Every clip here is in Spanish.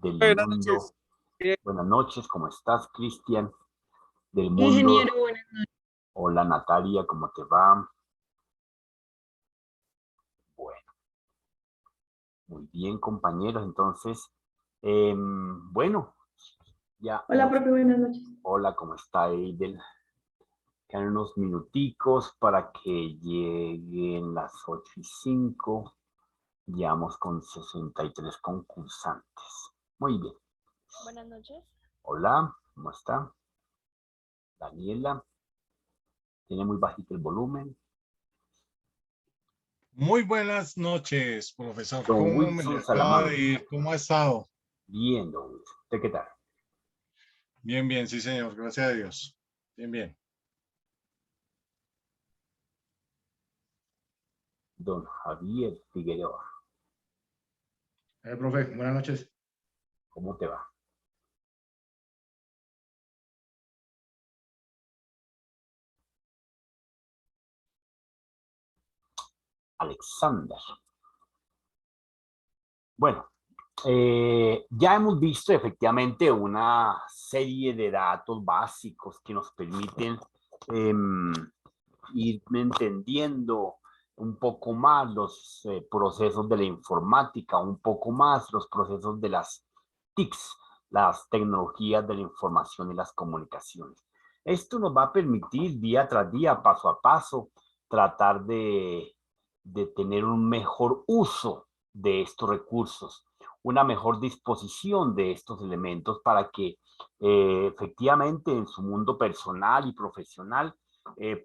del Buenas mundo. noches. Bien. Buenas noches, ¿cómo estás, Cristian? Del mundo. Ingeniero, buenas noches. Hola, Natalia, ¿cómo te va? Bueno, muy bien, compañeros. Entonces, bueno, ya. Hola, profe, buenas noches. Hola, ¿cómo está, Eidel? Quedan unos minuticos para que lleguen las 8:05. Llevamos con 63 concursantes. Muy bien. Buenas noches. Hola, ¿cómo está? Daniela. Tiene muy bajito el volumen. Muy buenas noches, profesor. Don ¿Cómo me Wilson le acaba Salamanca. de ir? ¿Cómo ha estado? Bien, don Wilson. ¿Usted qué tal? Bien, bien, sí, señor. Gracias a Dios. Bien, bien. Don Javier Figueroa. Profe, buenas noches. ¿Cómo te va? Alexander. Bueno, ya hemos visto efectivamente una serie de datos básicos que nos permiten ir entendiendo un poco más los procesos de la informática, un poco más los procesos de las TICs, las tecnologías de la información y las comunicaciones. Esto nos va a permitir día tras día, paso a paso, tratar de tener un mejor uso de estos recursos, una mejor disposición de estos elementos para que efectivamente en su mundo personal y profesional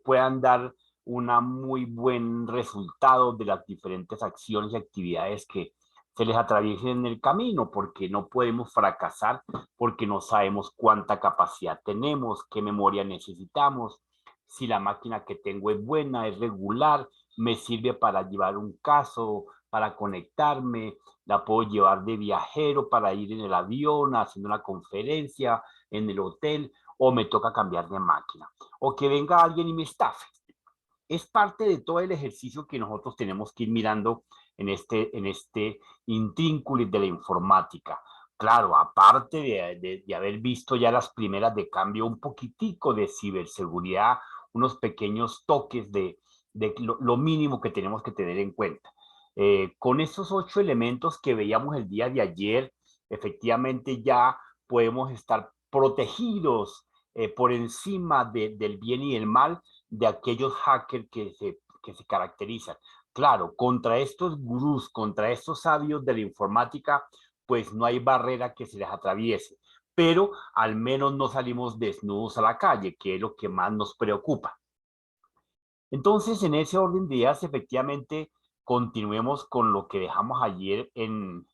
puedan dar un muy buen resultado de las diferentes acciones y actividades que se les atraviesen en el camino, porque no podemos fracasar porque no sabemos cuánta capacidad tenemos, qué memoria necesitamos, si la máquina que tengo es buena, es regular, me sirve para llevar un caso, para conectarme, la puedo llevar de viajero para ir en el avión, haciendo una conferencia, en el hotel, o me toca cambiar de máquina, o que venga alguien y me estafe. Es parte de todo el ejercicio que nosotros tenemos que ir mirando en este intrínculo de la informática. Claro, aparte de haber visto ya las primeras de cambio, un poquitico de ciberseguridad, unos pequeños toques de lo mínimo que tenemos que tener en cuenta. Con esos 8 elementos que veíamos el día de ayer, efectivamente ya podemos estar protegidos por encima del bien y el mal de aquellos hackers que se caracterizan. Claro, contra estos gurús, contra estos sabios de la informática, pues no hay barrera que se les atraviese, pero al menos no salimos desnudos a la calle, que es lo que más nos preocupa. Entonces, en ese orden de ideas, efectivamente, continuemos con lo que dejamos ayer en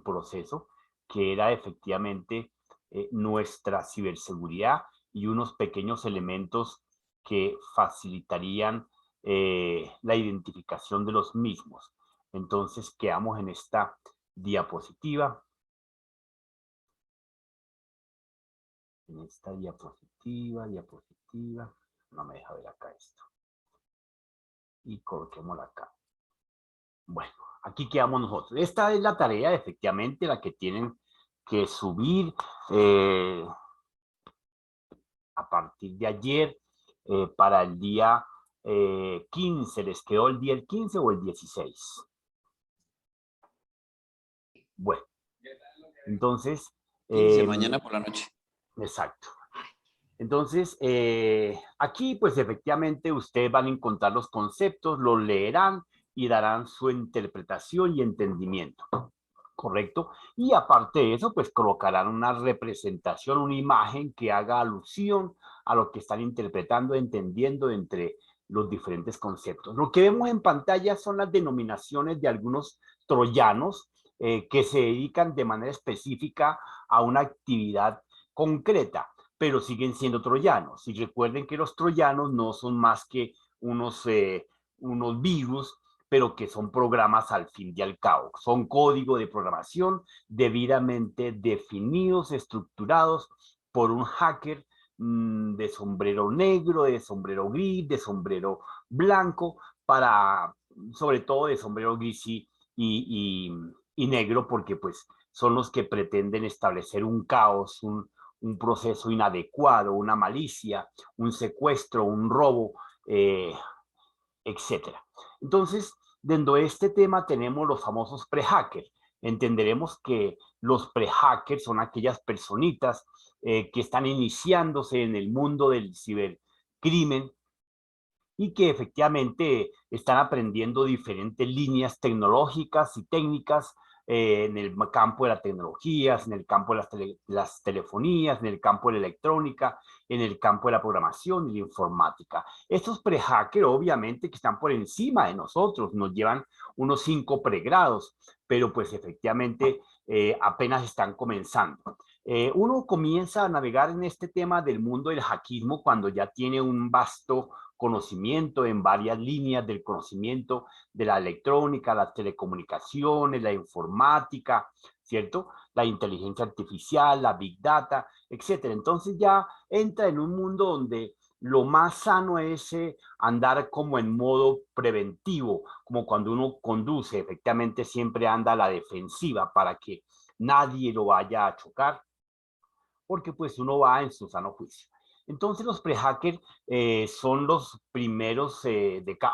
proceso, que era efectivamente nuestra ciberseguridad y unos pequeños elementos que facilitarían la identificación de los mismos. Entonces, quedamos en esta diapositiva. En esta diapositiva, no me deja ver acá esto. Y coloquémosla acá. Bueno, aquí quedamos nosotros. Esta es la tarea, efectivamente, la que tienen que subir a partir de ayer para el día 15. ¿Les quedó el día el 15 o el 16? Bueno, entonces... 15, mañana por la noche. Exacto. Entonces, aquí pues efectivamente ustedes van a encontrar los conceptos, los leerán y darán su interpretación y entendimiento, ¿correcto? Y aparte de eso, pues colocarán una representación, una imagen que haga alusión a lo que están interpretando, entendiendo entre los diferentes conceptos. Lo que vemos en pantalla son las denominaciones de algunos troyanos que se dedican de manera específica a una actividad concreta, pero siguen siendo troyanos. Y recuerden que los troyanos no son más que unos virus, pero que son programas al fin y al cabo. Son código de programación debidamente definidos, estructurados por un hacker de sombrero negro, de sombrero gris, de sombrero blanco, sobre todo de sombrero gris y negro, porque pues son los que pretenden establecer un caos, un proceso inadecuado, una malicia, un secuestro, un robo, etcétera. Entonces, dentro de este tema tenemos los famosos pre-hackers. Entenderemos que los pre-hackers son aquellas personitas que están iniciándose en el mundo del cibercrimen y que efectivamente están aprendiendo diferentes líneas tecnológicas y técnicas en el campo de las tecnologías, en el campo de las telefonías, en el campo de la electrónica, en el campo de la programación y la informática. Estos pre-hackers obviamente que están por encima de nosotros, nos llevan unos 5 pregrados, pero pues efectivamente apenas están comenzando. Uno comienza a navegar en este tema del mundo del hackismo cuando ya tiene un vasto conocimiento en varias líneas del conocimiento de la electrónica, las telecomunicaciones, la informática, ¿cierto? La inteligencia artificial, la big data, etcétera. Entonces ya entra en un mundo donde lo más sano es andar como en modo preventivo, como cuando uno conduce, efectivamente siempre anda a la defensiva para que nadie lo vaya a chocar, porque pues uno va en su sano juicio. Entonces los pre-hackers son los primeros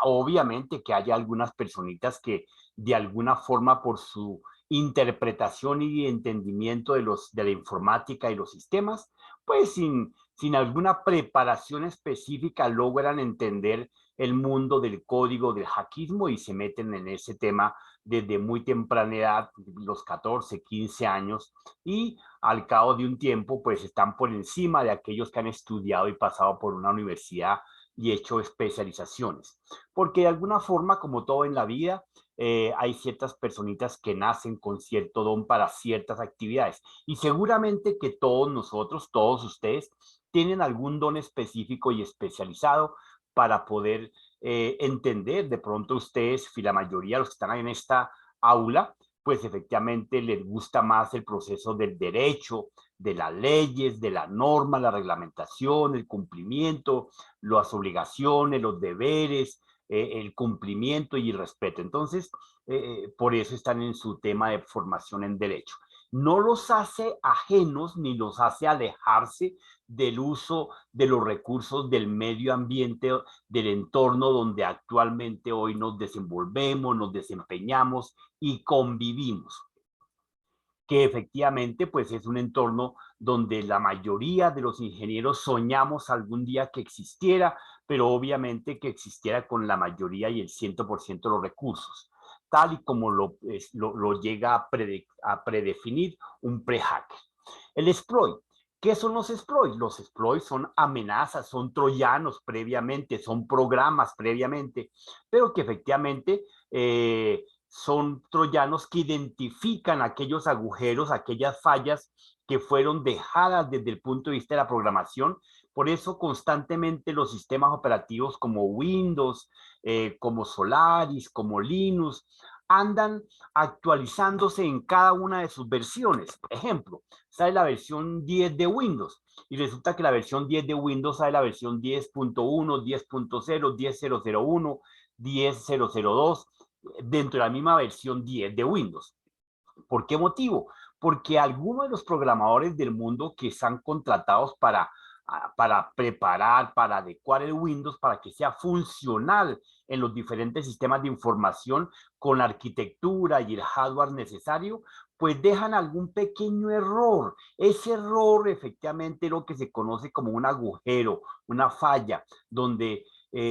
obviamente que haya algunas personitas que de alguna forma por su interpretación y entendimiento de la informática y los sistemas, pues sin alguna preparación específica logran entender el mundo del código del hackismo y se meten en ese tema desde muy temprana edad, los 14, 15 años, y al cabo de un tiempo, pues están por encima de aquellos que han estudiado y pasado por una universidad y hecho especializaciones. Porque de alguna forma, como todo en la vida, hay ciertas personitas que nacen con cierto don para ciertas actividades. Y seguramente que todos nosotros, todos ustedes, tienen algún don específico y especializado para poder entender. De pronto ustedes, la mayoría de los que están en esta aula, pues efectivamente les gusta más el proceso del derecho, de las leyes, de la norma, la reglamentación, el cumplimiento, las obligaciones, los deberes, el cumplimiento y el respeto. Entonces, por eso están en su tema de formación en derecho. No los hace ajenos ni los hace alejarse del uso de los recursos del medio ambiente, del entorno donde actualmente hoy nos desenvolvemos, nos desempeñamos y convivimos, que efectivamente pues es un entorno donde la mayoría de los ingenieros soñamos algún día que existiera, pero obviamente que existiera con la mayoría y el 100% de los recursos, tal y como lo llega a predefinir un pre-hacker. El exploit. ¿Qué son los exploits? Los exploits son amenazas, son troyanos previamente, son programas previamente, pero que efectivamente son troyanos que identifican aquellos agujeros, aquellas fallas que fueron dejadas desde el punto de vista de la programación. Por eso constantemente los sistemas operativos como Windows, como Solaris, como Linux, andan actualizándose en cada una de sus versiones. Ejemplo, sale la versión 10 de Windows y resulta que la versión 10 de Windows sale la versión 10.1, 10.0, 10.001, 10.002 dentro de la misma versión 10 de Windows. ¿Por qué motivo? Porque algunos de los programadores del mundo que están contratados para preparar, para adecuar el Windows para que sea funcional en los diferentes sistemas de información con la arquitectura y el hardware necesario, pues dejan algún pequeño error. Ese error efectivamente es lo que se conoce como un agujero, una falla, donde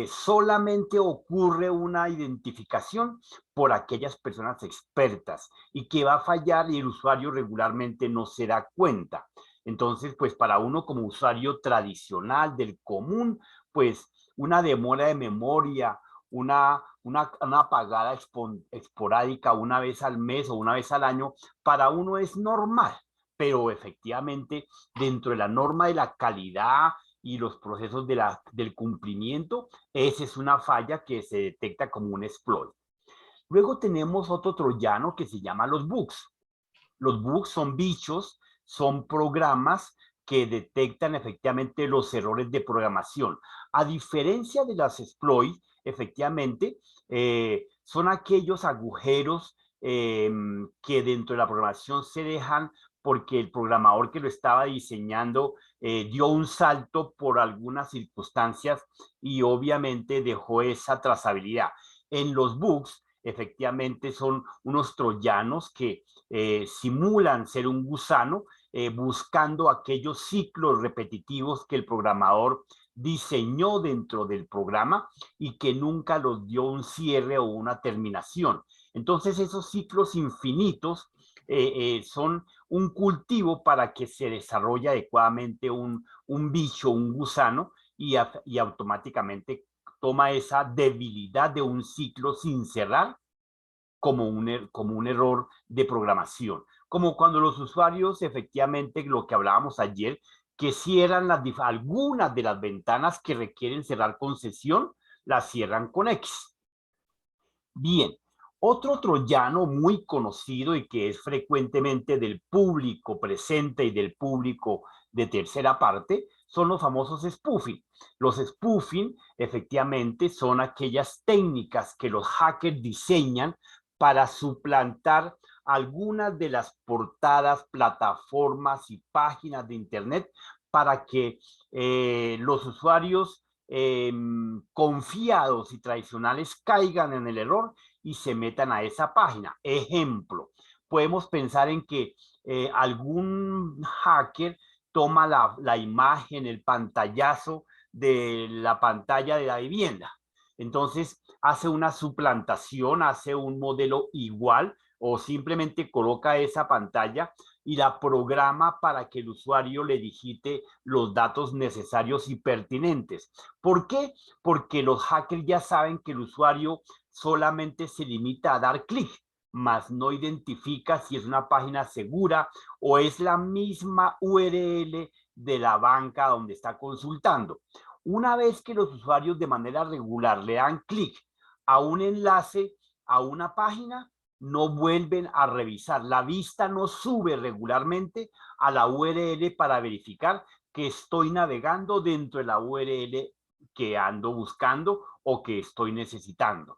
solamente ocurre una identificación por aquellas personas expertas y que va a fallar y el usuario regularmente no se da cuenta. Entonces, pues para uno como usuario tradicional del común, pues una demora de memoria, una apagada esporádica una vez al mes o una vez al año, para uno es normal, pero efectivamente dentro de la norma de la calidad y los procesos del cumplimiento, esa es una falla que se detecta como un exploit. Luego tenemos otro troyano que se llama los bugs. Los bugs son bichos, son programas que detectan efectivamente los errores de programación. A diferencia de las exploits, efectivamente, son aquellos agujeros que dentro de la programación se dejan porque el programador que lo estaba diseñando dio un salto por algunas circunstancias y obviamente dejó esa trazabilidad. En los bugs, efectivamente, son unos troyanos que simulan ser un gusano buscando aquellos ciclos repetitivos que el programador diseñó dentro del programa y que nunca los dio un cierre o una terminación. Entonces esos ciclos infinitos son un cultivo para que se desarrolle adecuadamente un bicho, un gusano, y automáticamente toma esa debilidad de un ciclo sin cerrar como un error de programación. Como cuando los usuarios, efectivamente, lo que hablábamos ayer, que cierran algunas de las ventanas que requieren cerrar con sesión, las cierran con X. Bien, otro troyano muy conocido y que es frecuentemente del público presente y del público de tercera parte son los famosos spoofing. Los spoofing efectivamente son aquellas técnicas que los hackers diseñan para suplantar algunas de las portadas, plataformas y páginas de internet para que los usuarios confiados y tradicionales caigan en el error y se metan a esa página. Ejemplo, podemos pensar en que algún hacker toma la imagen, el pantallazo de la pantalla de la vivienda. Entonces hace una suplantación, hace un modelo igual o simplemente coloca esa pantalla y la programa para que el usuario le digite los datos necesarios y pertinentes. ¿Por qué? Porque los hackers ya saben que el usuario solamente se limita a dar clic, mas no identifica si es una página segura o es la misma URL de la banca donde está consultando. Una vez que los usuarios de manera regular le dan clic a un enlace, a una página, no vuelven a revisar. La vista no sube regularmente a la URL para verificar que estoy navegando dentro de la URL que ando buscando o que estoy necesitando,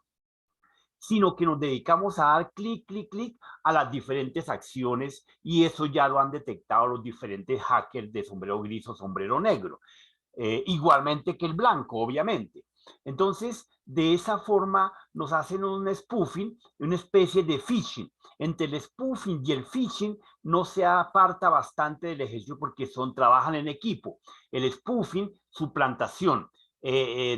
sino que nos dedicamos a dar clic, clic, clic a las diferentes acciones y eso ya lo han detectado los diferentes hackers de sombrero gris o sombrero negro. Igualmente que el blanco, obviamente. Entonces, de esa forma nos hacen un spoofing, una especie de phishing. Entre el spoofing y el phishing no se aparta bastante del ejercicio porque trabajan en equipo. El spoofing, suplantación,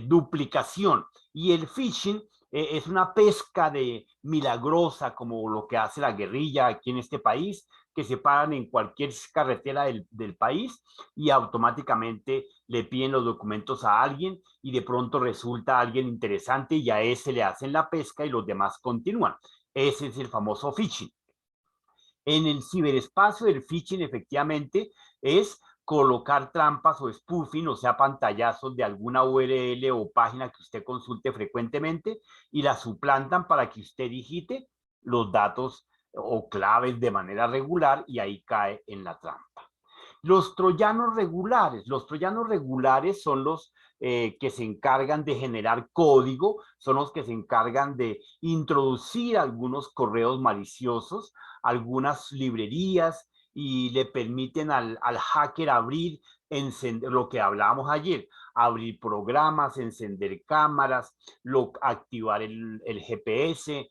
duplicación, y el phishing es una pesca de milagrosa como lo que hace la guerrilla aquí en este país, que se paran en cualquier carretera del país y automáticamente le piden los documentos a alguien y de pronto resulta alguien interesante y a ese le hacen la pesca y los demás continúan. Ese es el famoso phishing. En el ciberespacio, el phishing efectivamente es colocar trampas o spoofing, o sea, pantallazos de alguna URL o página que usted consulte frecuentemente y la suplantan para que usted digite los datos o claves de manera regular y ahí cae en la trampa. Los troyanos regulares son los que se encargan de generar código, son los que se encargan de introducir algunos correos maliciosos, algunas librerías y le permiten al hacker abrir, encender, lo que hablábamos ayer, abrir programas, encender cámaras, activar el GPS,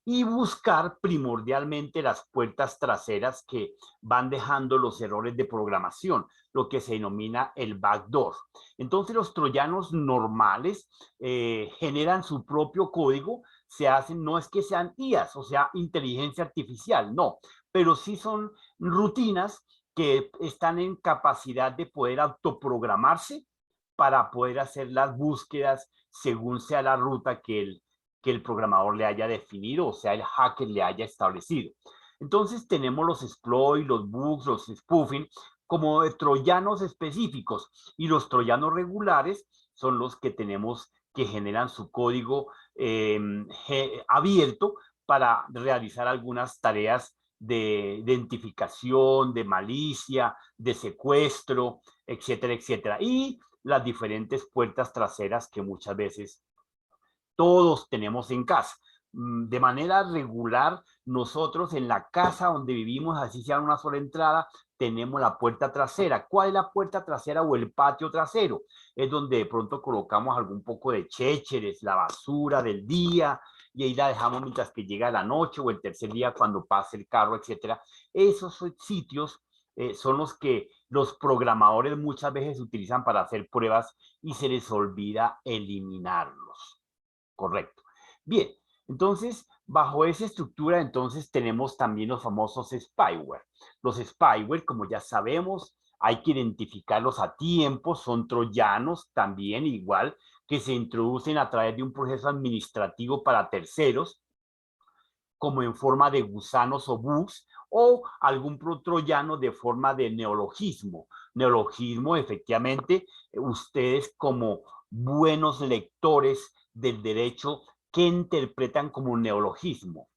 y buscar primordialmente las puertas traseras que van dejando los errores de programación, lo que se denomina el backdoor. Entonces los troyanos normales generan su propio código, se hacen, no es que sean IAs, o sea, inteligencia artificial, no, pero sí son rutinas que están en capacidad de poder autoprogramarse para poder hacer las búsquedas según sea la ruta que el programador le haya definido, o sea, el hacker le haya establecido. Entonces tenemos los exploits, los bugs, los spoofing, como de troyanos específicos, y los troyanos regulares son los que tenemos que generan su código abierto para realizar algunas tareas de identificación, de malicia, de secuestro, etcétera, etcétera. Y las diferentes puertas traseras que muchas veces todos tenemos en casa. de manera regular, nosotros en la casa donde vivimos, así sea una sola entrada, tenemos la puerta trasera. ¿Cuál es la puerta trasera o el patio trasero? Es donde de pronto colocamos algún poco de chécheres, la basura del día, y ahí la dejamos mientras que llega la noche o el tercer día cuando pase el carro, etcétera. Esos sitios son los que los programadores muchas veces utilizan para hacer pruebas y se les olvida eliminarlos. Correcto. Bien, entonces, bajo esa estructura, entonces tenemos también los famosos spyware. Los spyware, como ya sabemos, hay que identificarlos a tiempo, son troyanos también igual, que se introducen a través de un proceso administrativo para terceros, como en forma de gusanos o bugs, o algún troyano de forma de neologismo. Neologismo, efectivamente, ustedes como buenos lectores del derecho, ¿qué interpretan como un neologismo?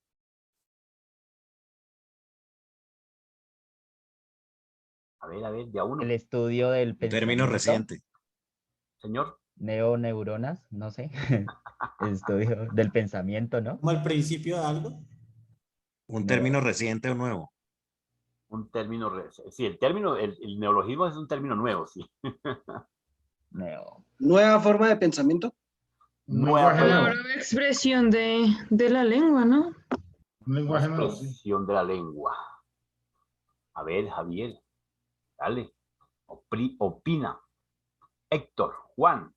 A ver, de a uno. El estudio del Un pensamiento. término reciente. Señor. Neoneuronas, no sé. El estudio del pensamiento, ¿no? ¿Como al principio de algo? Un término reciente o nuevo. Un término, sí, el término, el neologismo es un término nuevo, sí. Neo. Nueva forma de pensamiento. Nueva Palabra o expresión de la lengua, ¿no? Un lenguaje nuevo, sí. expresión de la lengua. A ver, Javier, dale, opina. Héctor, Juan.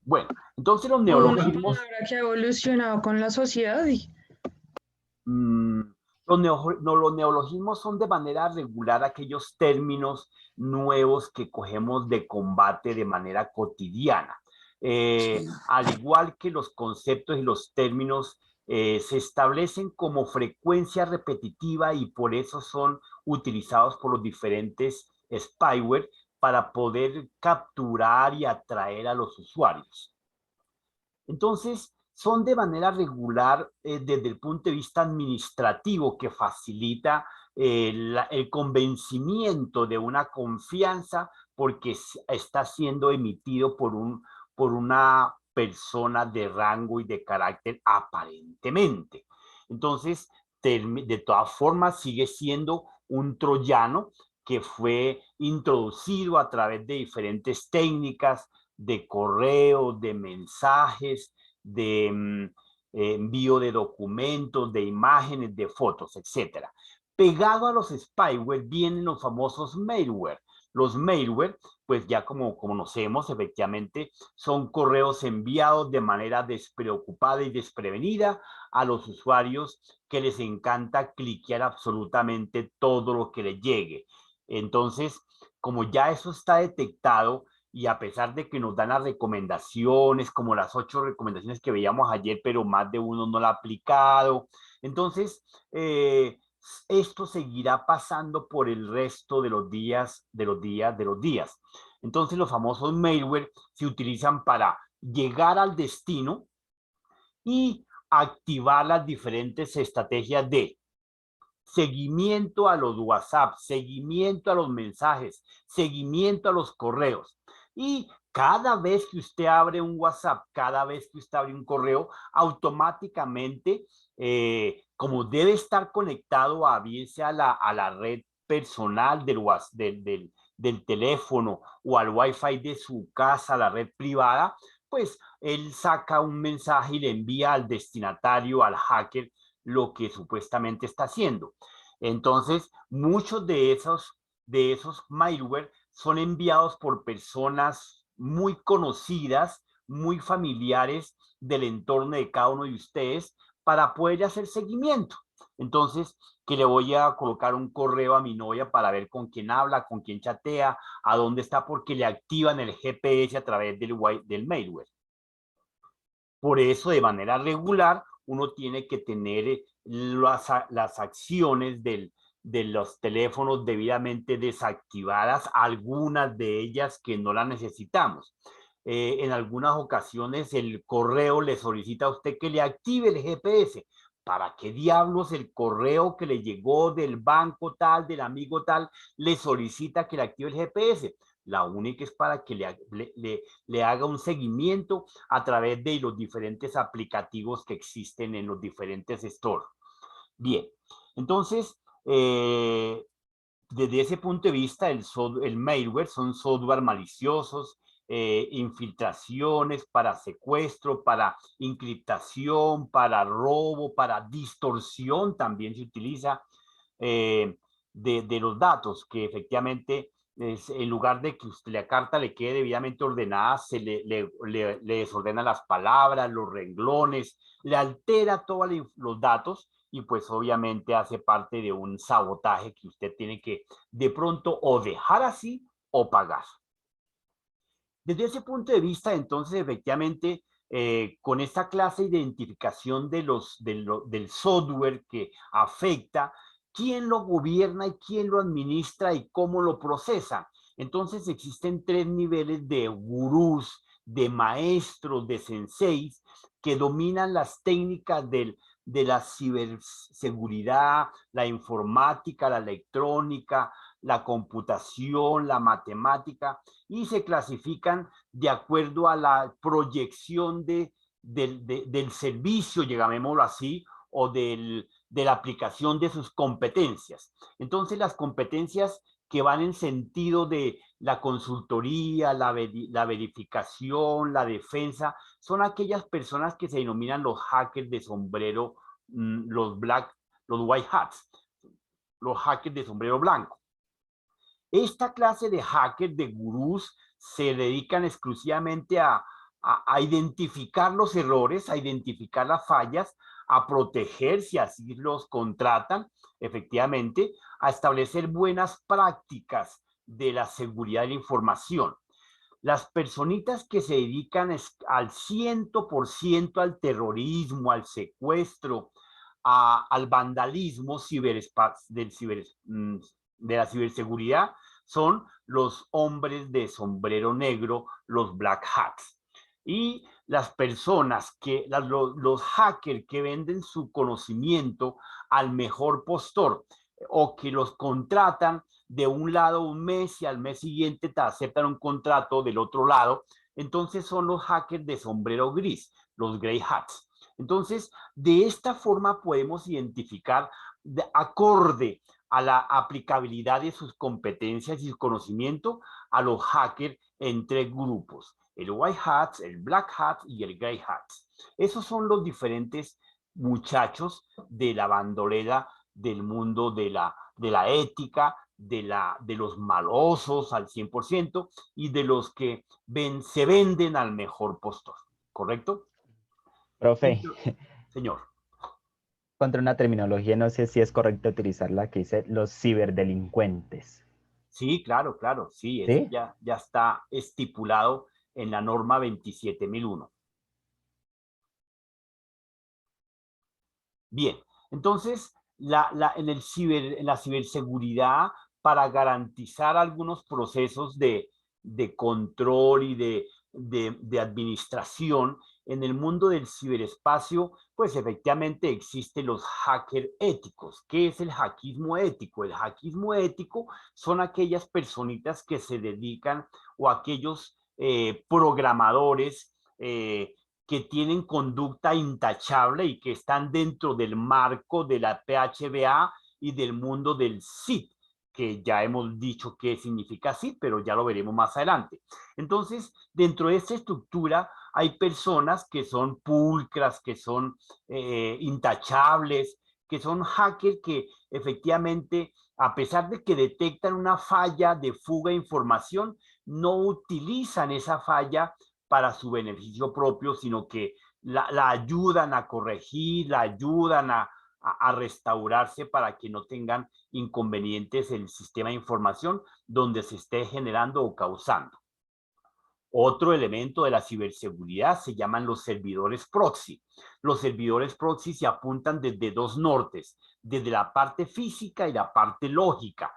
Bueno, entonces los Una neologismos, palabra que ha evolucionado con la sociedad y los neologismos son de manera regular aquellos términos nuevos que cogemos de combate de manera cotidiana. Al igual que los conceptos y los términos se establecen como frecuencia repetitiva y por eso son utilizados por los diferentes spyware para poder capturar y atraer a los usuarios. Entonces, son de manera regular desde el punto de vista administrativo que facilita el convencimiento de una confianza porque está siendo emitido por una persona de rango y de carácter aparentemente. Entonces, de todas formas, sigue siendo un troyano que fue introducido a través de diferentes técnicas de correo, de mensajes, de envío de documentos, de imágenes, de fotos, etc. Pegado a los spyware vienen los famosos malware. Los malware, pues ya como conocemos, efectivamente, son correos enviados de manera despreocupada y desprevenida a los usuarios que les encanta cliquear absolutamente todo lo que les llegue. Entonces, como ya eso está detectado, y a pesar de que nos dan las recomendaciones, como las 8 recomendaciones que veíamos ayer, pero más de uno no la ha aplicado, entonces esto seguirá pasando por el resto de los días. Entonces los famosos malware se utilizan para llegar al destino y activar las diferentes estrategias de seguimiento a los WhatsApp, seguimiento a los mensajes, seguimiento a los correos. Y cada vez que usted abre un WhatsApp, cada vez que usted abre un correo, automáticamente, como debe estar conectado a bien sea a la red personal del teléfono o al Wi-Fi de su casa, la red privada, pues él saca un mensaje y le envía al destinatario, al hacker, lo que supuestamente está haciendo. Entonces, muchos de esos malware son enviados por personas muy conocidas, muy familiares del entorno de cada uno de ustedes para poder hacer seguimiento. Entonces, que le voy a colocar un correo a mi novia para ver con quién habla, con quién chatea, a dónde está, porque le activan el GPS a través del malware. Por eso, de manera regular, uno tiene que tener las acciones de los teléfonos debidamente desactivadas, algunas de ellas que no las necesitamos. En algunas ocasiones el correo le solicita a usted que le active el GPS. ¿Para qué diablos el correo que le llegó del banco tal, del amigo tal, le solicita que le active el GPS? La única es para que le haga un seguimiento a través de los diferentes aplicativos que existen en los diferentes stores. Bien, entonces, desde ese punto de vista, el malware son software maliciosos, infiltraciones para secuestro, para encriptación, para robo, para distorsión también se utiliza de los datos, que efectivamente en lugar de que la carta le quede debidamente ordenada, se le desordena las palabras, los renglones, le altera todos los datos y pues obviamente hace parte de un sabotaje que usted tiene que de pronto o dejar así o pagar. Desde ese punto de vista, entonces, efectivamente, con esta clase de identificación del software que afecta, quién lo gobierna y quién lo administra y cómo lo procesa. Entonces existen 3 niveles de gurús, de maestros, de senseis, que dominan las técnicas de la ciberseguridad, la informática, la electrónica, la computación, la matemática, y se clasifican de acuerdo a la proyección del servicio, llamémoslo así, o de la aplicación de sus competencias. Entonces, las competencias que van en sentido de la consultoría, la verificación, la defensa, son aquellas personas que se denominan los hackers de sombrero, los white hats, los hackers de sombrero blanco. Esta clase de hackers, de gurús, se dedican exclusivamente a identificar los errores, a identificar las fallas, a proteger, si así los contratan, efectivamente, a establecer buenas prácticas de la seguridad de la información. Las personitas que se dedican al 100% al terrorismo, al secuestro, al vandalismo de la ciberseguridad, son los hombres de sombrero negro, los black hats. Y las personas los hackers que venden su conocimiento al mejor postor o que los contratan de un lado un mes y al mes siguiente te aceptan un contrato del otro lado, entonces son los hackers de sombrero gris, los grey hats. Entonces, de esta forma podemos identificar acorde a la aplicabilidad de sus competencias y su conocimiento a los hackers en 3 grupos: el white hat, el black hat y el gray hat. Esos son los diferentes muchachos de la bandolera del mundo de la ética, de los malosos al 100% y de los que se venden al mejor postor, ¿correcto? Profe, Señor. contra una terminología, no sé si es correcto utilizar la que dice los ciberdelincuentes. Sí, claro, claro, sí, ¿Sí? eso ya está estipulado en la norma 27001. Bien, entonces, en la ciberseguridad, para garantizar algunos procesos de control y de administración, en el mundo del ciberespacio, pues efectivamente existen los hackers éticos. ¿Qué es el hackismo ético? El hackismo ético son aquellas personitas que se dedican, o aquellos programadores que tienen conducta intachable y que están dentro del marco de la PHBA y del mundo del SID, que ya hemos dicho qué significa SID, pero ya lo veremos más adelante. Entonces, dentro de esta estructura hay personas que son pulcras, que son intachables, que son hackers que efectivamente, a pesar de que detectan una falla de fuga de información, no utilizan esa falla para su beneficio propio, sino que la ayudan a corregir, la ayudan a restaurarse para que no tengan inconvenientes en el sistema de información donde se esté generando o causando. Otro elemento de la ciberseguridad se llaman los servidores proxy. Los servidores proxy se apuntan desde 2 nortes, desde la parte física y la parte lógica.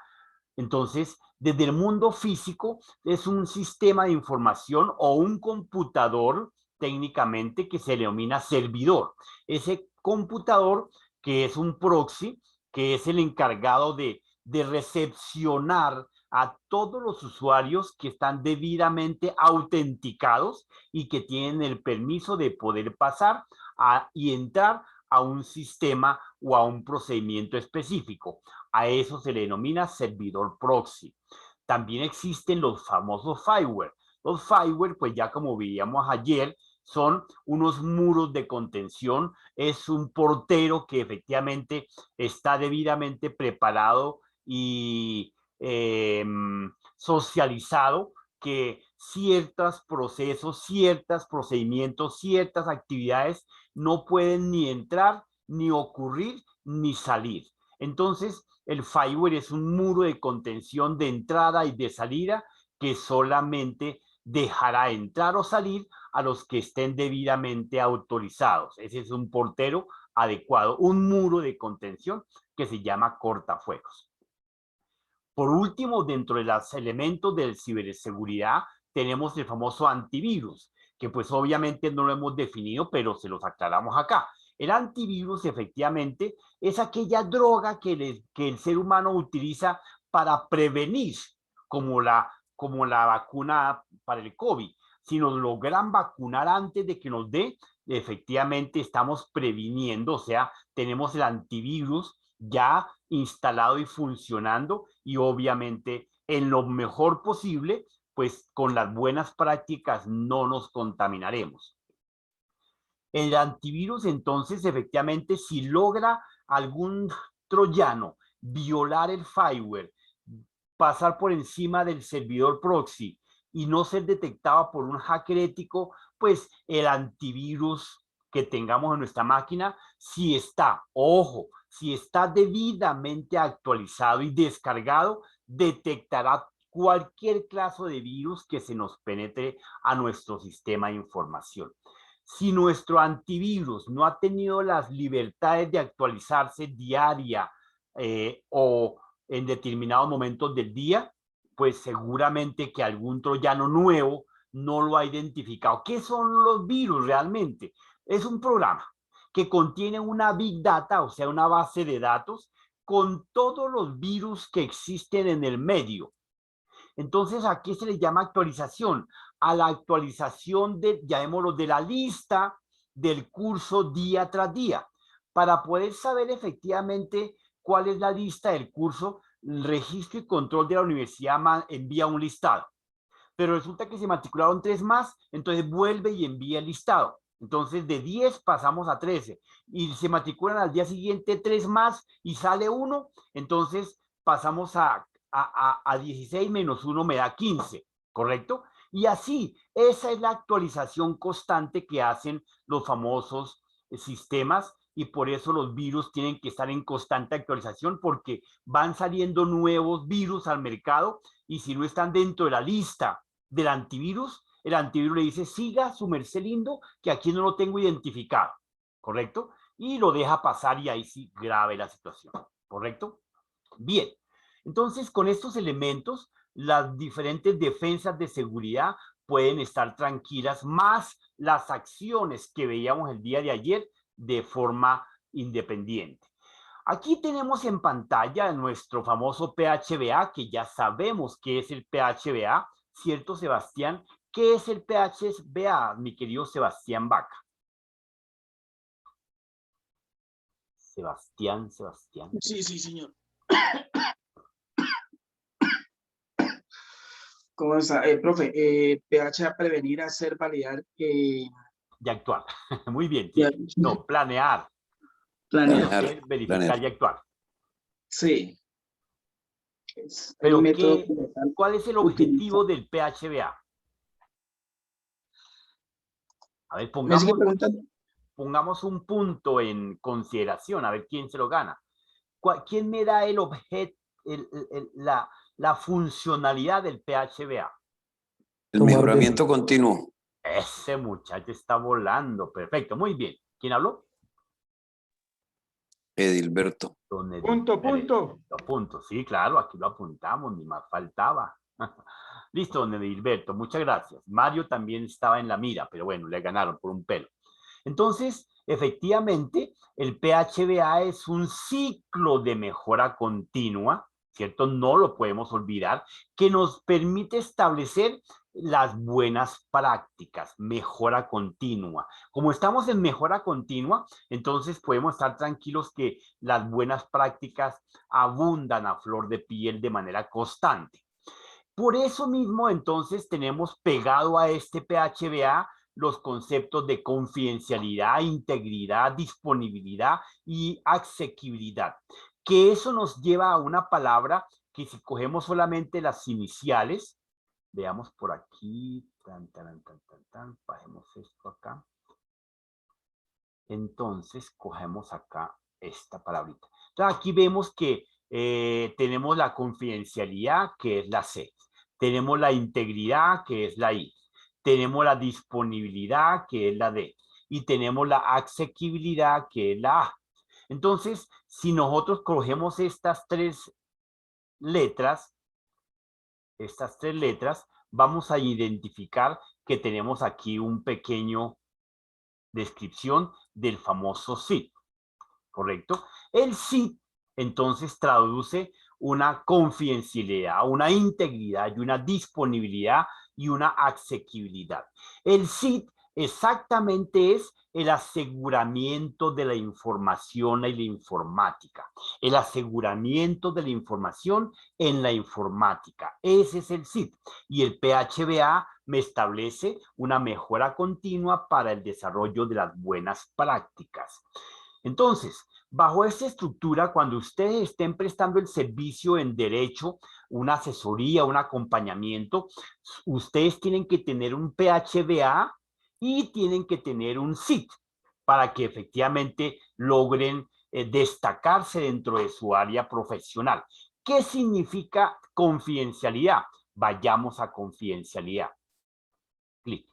Entonces, desde el mundo físico es un sistema de información o un computador técnicamente que se denomina servidor. Ese computador, que es un proxy, que es el encargado de recepcionar a todos los usuarios que están debidamente autenticados y que tienen el permiso de poder pasar y entrar a un sistema o a un procedimiento específico. A eso se le denomina servidor proxy. También existen los famosos firewall. Los firewall, pues ya como veíamos ayer, son unos muros de contención, es un portero que efectivamente está debidamente preparado y socializado, que ciertos procesos, ciertos procedimientos, ciertas actividades no pueden ni entrar, ni ocurrir, ni salir. Entonces, el firewall es un muro de contención de entrada y de salida que solamente dejará entrar o salir a los que estén debidamente autorizados. Ese es un portero adecuado, un muro de contención que se llama cortafuegos. Por último, dentro de los elementos de ciberseguridad, tenemos el famoso antivirus, que pues obviamente no lo hemos definido, pero se los aclaramos acá. El antivirus efectivamente es aquella droga que el ser humano utiliza para prevenir, como la vacuna para el COVID. Si nos logran vacunar antes de que nos dé, efectivamente estamos previniendo, o sea, tenemos el antivirus ya instalado y funcionando, y obviamente en lo mejor posible, pues con las buenas prácticas no nos contaminaremos. El antivirus, entonces, efectivamente, si logra algún troyano violar el firewall, pasar por encima del servidor proxy y no ser detectado por un hacker ético, pues el antivirus que tengamos en nuestra máquina, si está, ojo, si está debidamente actualizado y descargado, detectará cualquier clase de virus que se nos penetre a nuestro sistema de información. Si nuestro antivirus no ha tenido las libertades de actualizarse diaria o en determinados momentos del día, pues seguramente que algún troyano nuevo no lo ha identificado. ¿Qué son los virus realmente? Es un programa que contiene una big data, o sea, una base de datos con todos los virus que existen en el medio. Entonces, ¿a qué se le llama actualización? A la actualización llamémoslo, de la lista del curso día tras día. Para poder saber efectivamente cuál es la lista del curso, el registro y control de la universidad envía un listado. Pero resulta que se matricularon 3 más, entonces vuelve y envía el listado. Entonces de 10 pasamos a 13 y se matriculan al día siguiente 3 más y sale 1, entonces pasamos a 16 menos 1 me da 15, ¿correcto? Y así, esa es la actualización constante que hacen los famosos sistemas, y por eso los virus tienen que estar en constante actualización, porque van saliendo nuevos virus al mercado y si no están dentro de la lista del antivirus, el antivirus le dice, siga su merced lindo, que aquí no lo tengo identificado, ¿correcto? Y lo deja pasar y ahí sí grave la situación, ¿correcto? Bien, entonces con estos elementos, las diferentes defensas de seguridad pueden estar tranquilas, más las acciones que veíamos el día de ayer de forma independiente. Aquí tenemos en pantalla nuestro famoso PHBA, que ya sabemos qué es el PHBA, ¿cierto, Sebastián? ¿Qué es el PHBA, mi querido Sebastián Vaca? Sebastián. Sí, señor. ¿Cómo está? Profe, PHA prevenir, hacer, validar. Y actuar. Muy bien. Ya. No, planear. Planear. Verificar y actuar. Sí. Pero método ¿cuál es el objetivo del PHBA? A ver, pongamos un punto en consideración, a ver quién se lo gana. ¿Quién me da el objeto, la funcionalidad del PHBA? El mejoramiento continuo. Ese muchacho está volando. Perfecto, muy bien. ¿Quién habló? Edilberto. Punto. Sí, claro, aquí lo apuntamos, ni más faltaba. Listo, don Edilberto, muchas gracias. Mario también estaba en la mira, pero bueno, le ganaron por un pelo. Entonces, efectivamente, el PHBA es un ciclo de mejora continua ¿cierto? No lo podemos olvidar, que nos permite establecer las buenas prácticas, mejora continua. Como estamos en mejora continua, entonces podemos estar tranquilos que las buenas prácticas abundan a flor de piel de manera constante. Por eso mismo, entonces, tenemos pegado a este PHBA los conceptos de confidencialidad, integridad, disponibilidad y asequibilidad, que eso nos lleva a una palabra que si cogemos solamente las iniciales, veamos por aquí, bajemos esto acá. Entonces, cogemos acá esta palabrita. Entonces, aquí vemos que tenemos la confidencialidad, que es la C. Tenemos la integridad, que es la I. Tenemos la disponibilidad, que es la D. Y tenemos la asequibilidad, que es la A. Entonces, si nosotros cogemos estas tres letras, vamos a identificar que tenemos aquí un pequeño descripción del famoso SID, ¿correcto? El SID, entonces, traduce una confidencialidad, una integridad y una disponibilidad y una asequibilidad. El SID exactamente es el aseguramiento de la información y la informática. El aseguramiento de la información en la informática. Ese es el SID. Y el PHBA me establece una mejora continua para el desarrollo de las buenas prácticas. Entonces, bajo esta estructura, cuando ustedes estén prestando el servicio en derecho, una asesoría, un acompañamiento, ustedes tienen que tener un PHBA y tienen que tener un SID para que efectivamente logren destacarse dentro de su área profesional. ¿Qué significa confidencialidad? Vayamos a confidencialidad. Clic.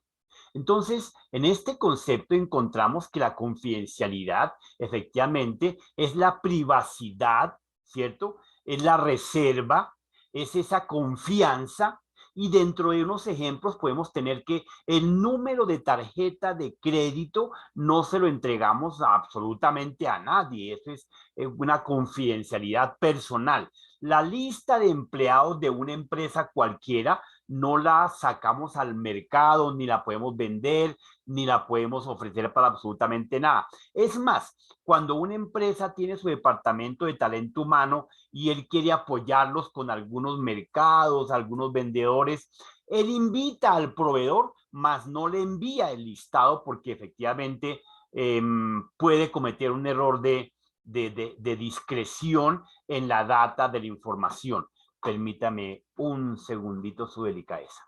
Entonces, en este concepto encontramos que la confidencialidad efectivamente es la privacidad, ¿cierto? Es la reserva, es esa confianza. Y dentro de unos ejemplos podemos tener que el número de tarjeta de crédito no se lo entregamos absolutamente a nadie. Eso es una confidencialidad personal. La lista de empleados de una empresa cualquiera no la sacamos al mercado, ni la podemos vender, ni la podemos ofrecer para absolutamente nada. Es más, cuando una empresa tiene su departamento de talento humano y él quiere apoyarlos con algunos mercados, algunos vendedores, él invita al proveedor, mas no le envía el listado porque efectivamente puede cometer un error de discreción en la data de la información. Permítame un segundito su delicadeza.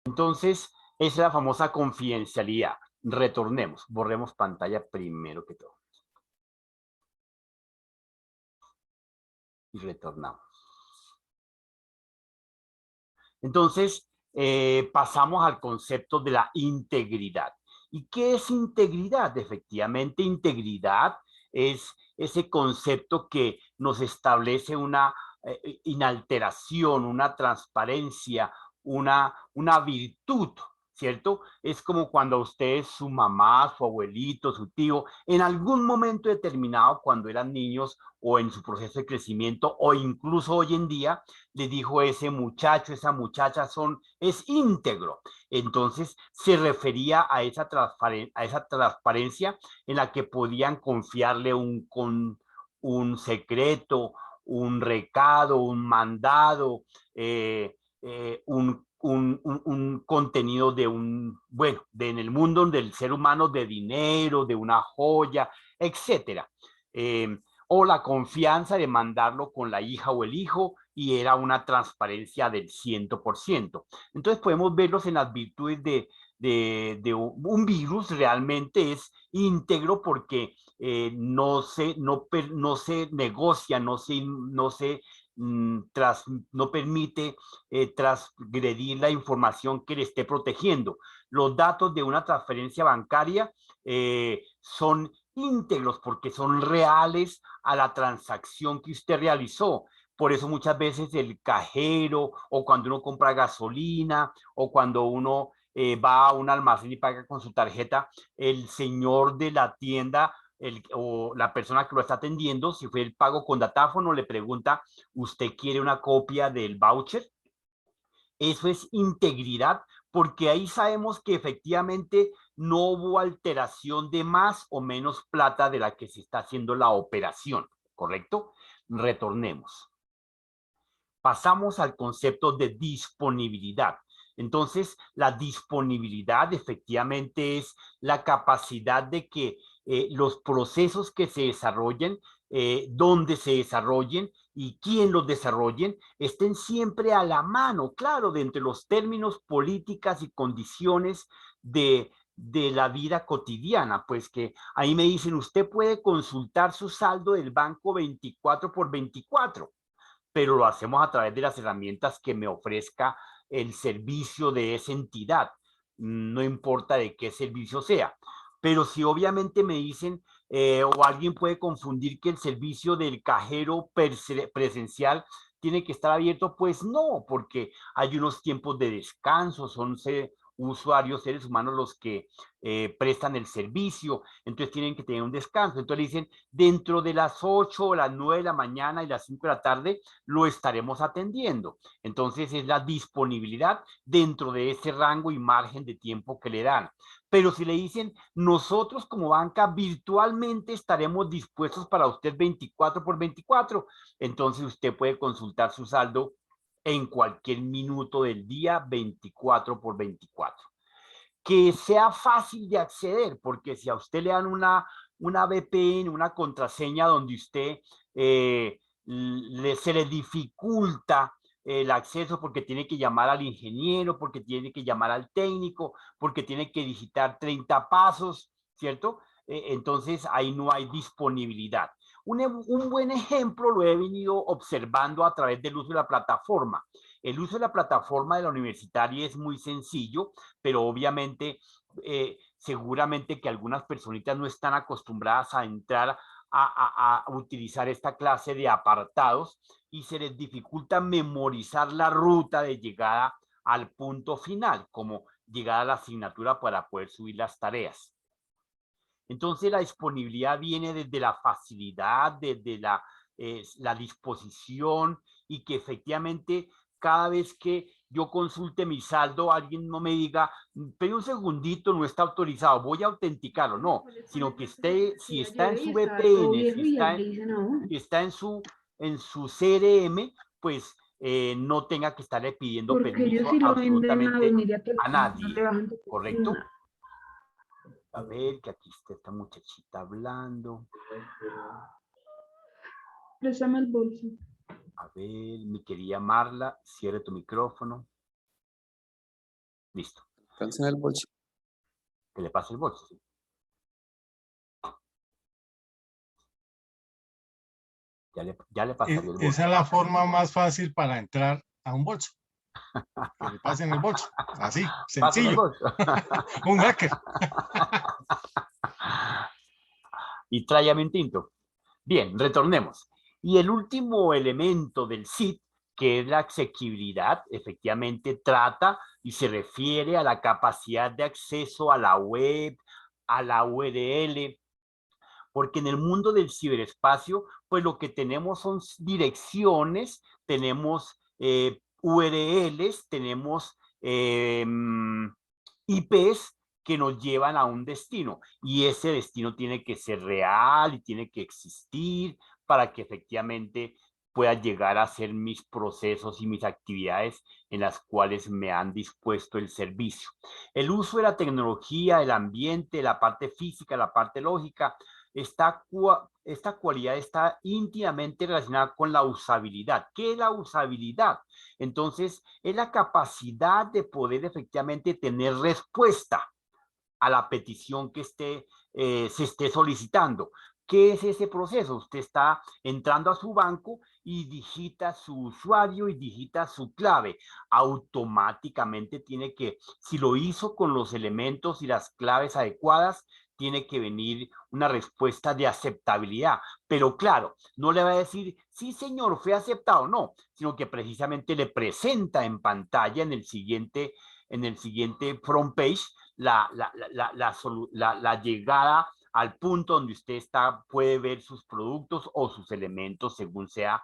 Entonces, es la famosa confidencialidad. Retornemos, borremos pantalla primero que todo. Y retornamos. Entonces, pasamos al concepto de la integridad. ¿Y qué es integridad? Efectivamente, integridad es ese concepto que nos establece una inalteración, una transparencia, una virtud, ¿cierto? Es como cuando usted, su mamá, su abuelito, su tío, en algún momento determinado, cuando eran niños o en su proceso de crecimiento, o incluso hoy en día, le dijo ese muchacho, esa muchacha es íntegro. Entonces, se refería a esa transparencia en la que podían confiarle un secreto, un recado, un mandado, un contenido de en el mundo del ser humano, de dinero, de una joya, etcétera. O la confianza de mandarlo con la hija o el hijo y era una transparencia del 100%. Entonces podemos verlos en las virtudes de un virus. Realmente es íntegro porque no se negocia, no permite transgredir la información que le esté protegiendo. Los datos de una transferencia bancaria son íntegros porque son reales a la transacción que usted realizó. Por eso muchas veces el cajero o cuando uno compra gasolina o cuando uno va a un almacén y paga con su tarjeta, el señor de la tienda o la persona que lo está atendiendo, si fue el pago con datáfono, le pregunta, ¿usted quiere una copia del voucher? Eso es integridad, porque ahí sabemos que efectivamente no hubo alteración de más o menos plata de la que se está haciendo la operación, ¿correcto? Retornemos. Pasamos al concepto de disponibilidad. Entonces, la disponibilidad efectivamente es la capacidad de que los procesos que se desarrollen, dónde se desarrollen y quién los desarrollen, estén siempre a la mano, claro, de entre los términos, políticas y condiciones de la vida cotidiana, pues que ahí me dicen, usted puede consultar su saldo del banco 24/24, pero lo hacemos a través de las herramientas que me ofrezca el servicio de esa entidad, no importa de qué servicio sea. Pero si obviamente me dicen, o alguien puede confundir que el servicio del cajero presencial tiene que estar abierto, pues no, porque hay unos tiempos de descanso, son usuarios, seres humanos los que prestan el servicio, entonces tienen que tener un descanso. Entonces dicen, dentro de las 8 o las 9 de la mañana y las 5 de la tarde lo estaremos atendiendo. Entonces es la disponibilidad dentro de ese rango y margen de tiempo que le dan. Pero si le dicen, nosotros como banca virtualmente estaremos dispuestos para usted 24/24, entonces usted puede consultar su saldo en cualquier minuto del día 24/24. Que sea fácil de acceder, porque si a usted le dan una VPN, una contraseña donde usted se le dificulta el acceso porque tiene que llamar al ingeniero, porque tiene que llamar al técnico, porque tiene que digitar 30 pasos, ¿cierto? Entonces ahí no hay disponibilidad. Un buen ejemplo lo he venido observando a través del uso de la plataforma. El uso de la plataforma de la universitaria es muy sencillo, pero obviamente, seguramente que algunas personitas no están acostumbradas a entrar a utilizar esta clase de apartados y se les dificulta memorizar la ruta de llegada al punto final, como llegar a la asignatura para poder subir las tareas. Entonces la disponibilidad viene desde la facilidad, desde la disposición y que efectivamente cada vez que yo consulte mi saldo, alguien no me diga, pero un segundito, no está autorizado, voy a autenticarlo, no, sino que si está en su VPN, si está en su CRM, pues no tenga que estarle pidiendo Porque ellos permiso sí lo venden a absolutamente venir a nadie, ¿correcto? A ver, que aquí está esta muchachita hablando. Préstame el bolso. A ver, mi querida Marla, cierre tu micrófono. Listo. Alcanza en el bolso. Que le pase el bolso. ¿Sí? Ya le pasaría el bolso. Esa es la forma más fácil para entrar a un bolso. Que le pasen el bolso. Así, Pásame el sencillo. bolso. Un hacker. Y tráigame un tinto. Bien, retornemos. Y el último elemento del SIT, que es la asequibilidad, efectivamente trata y se refiere a la capacidad de acceso a la web, a la URL, porque en el mundo del ciberespacio, pues lo que tenemos son direcciones, tenemos URLs, tenemos IPs que nos llevan a un destino y ese destino tiene que ser real y tiene que existir para que efectivamente pueda llegar a hacer mis procesos y mis actividades en las cuales me han dispuesto el servicio. El uso de la tecnología, el ambiente, la parte física, la parte lógica, esta cualidad está íntimamente relacionada con la usabilidad. ¿Qué es la usabilidad? Entonces, es la capacidad de poder efectivamente tener respuesta a la petición que se esté solicitando. ¿Qué es ese proceso? Usted está entrando a su banco y digita su usuario y digita su clave. Automáticamente tiene que, si lo hizo con los elementos y las claves adecuadas, tiene que venir una respuesta de aceptabilidad. Pero claro, no le va a decir, sí señor, fue aceptado, no, sino que precisamente le presenta en pantalla en el siguiente front page la llegada al punto donde usted puede ver sus productos o sus elementos según sea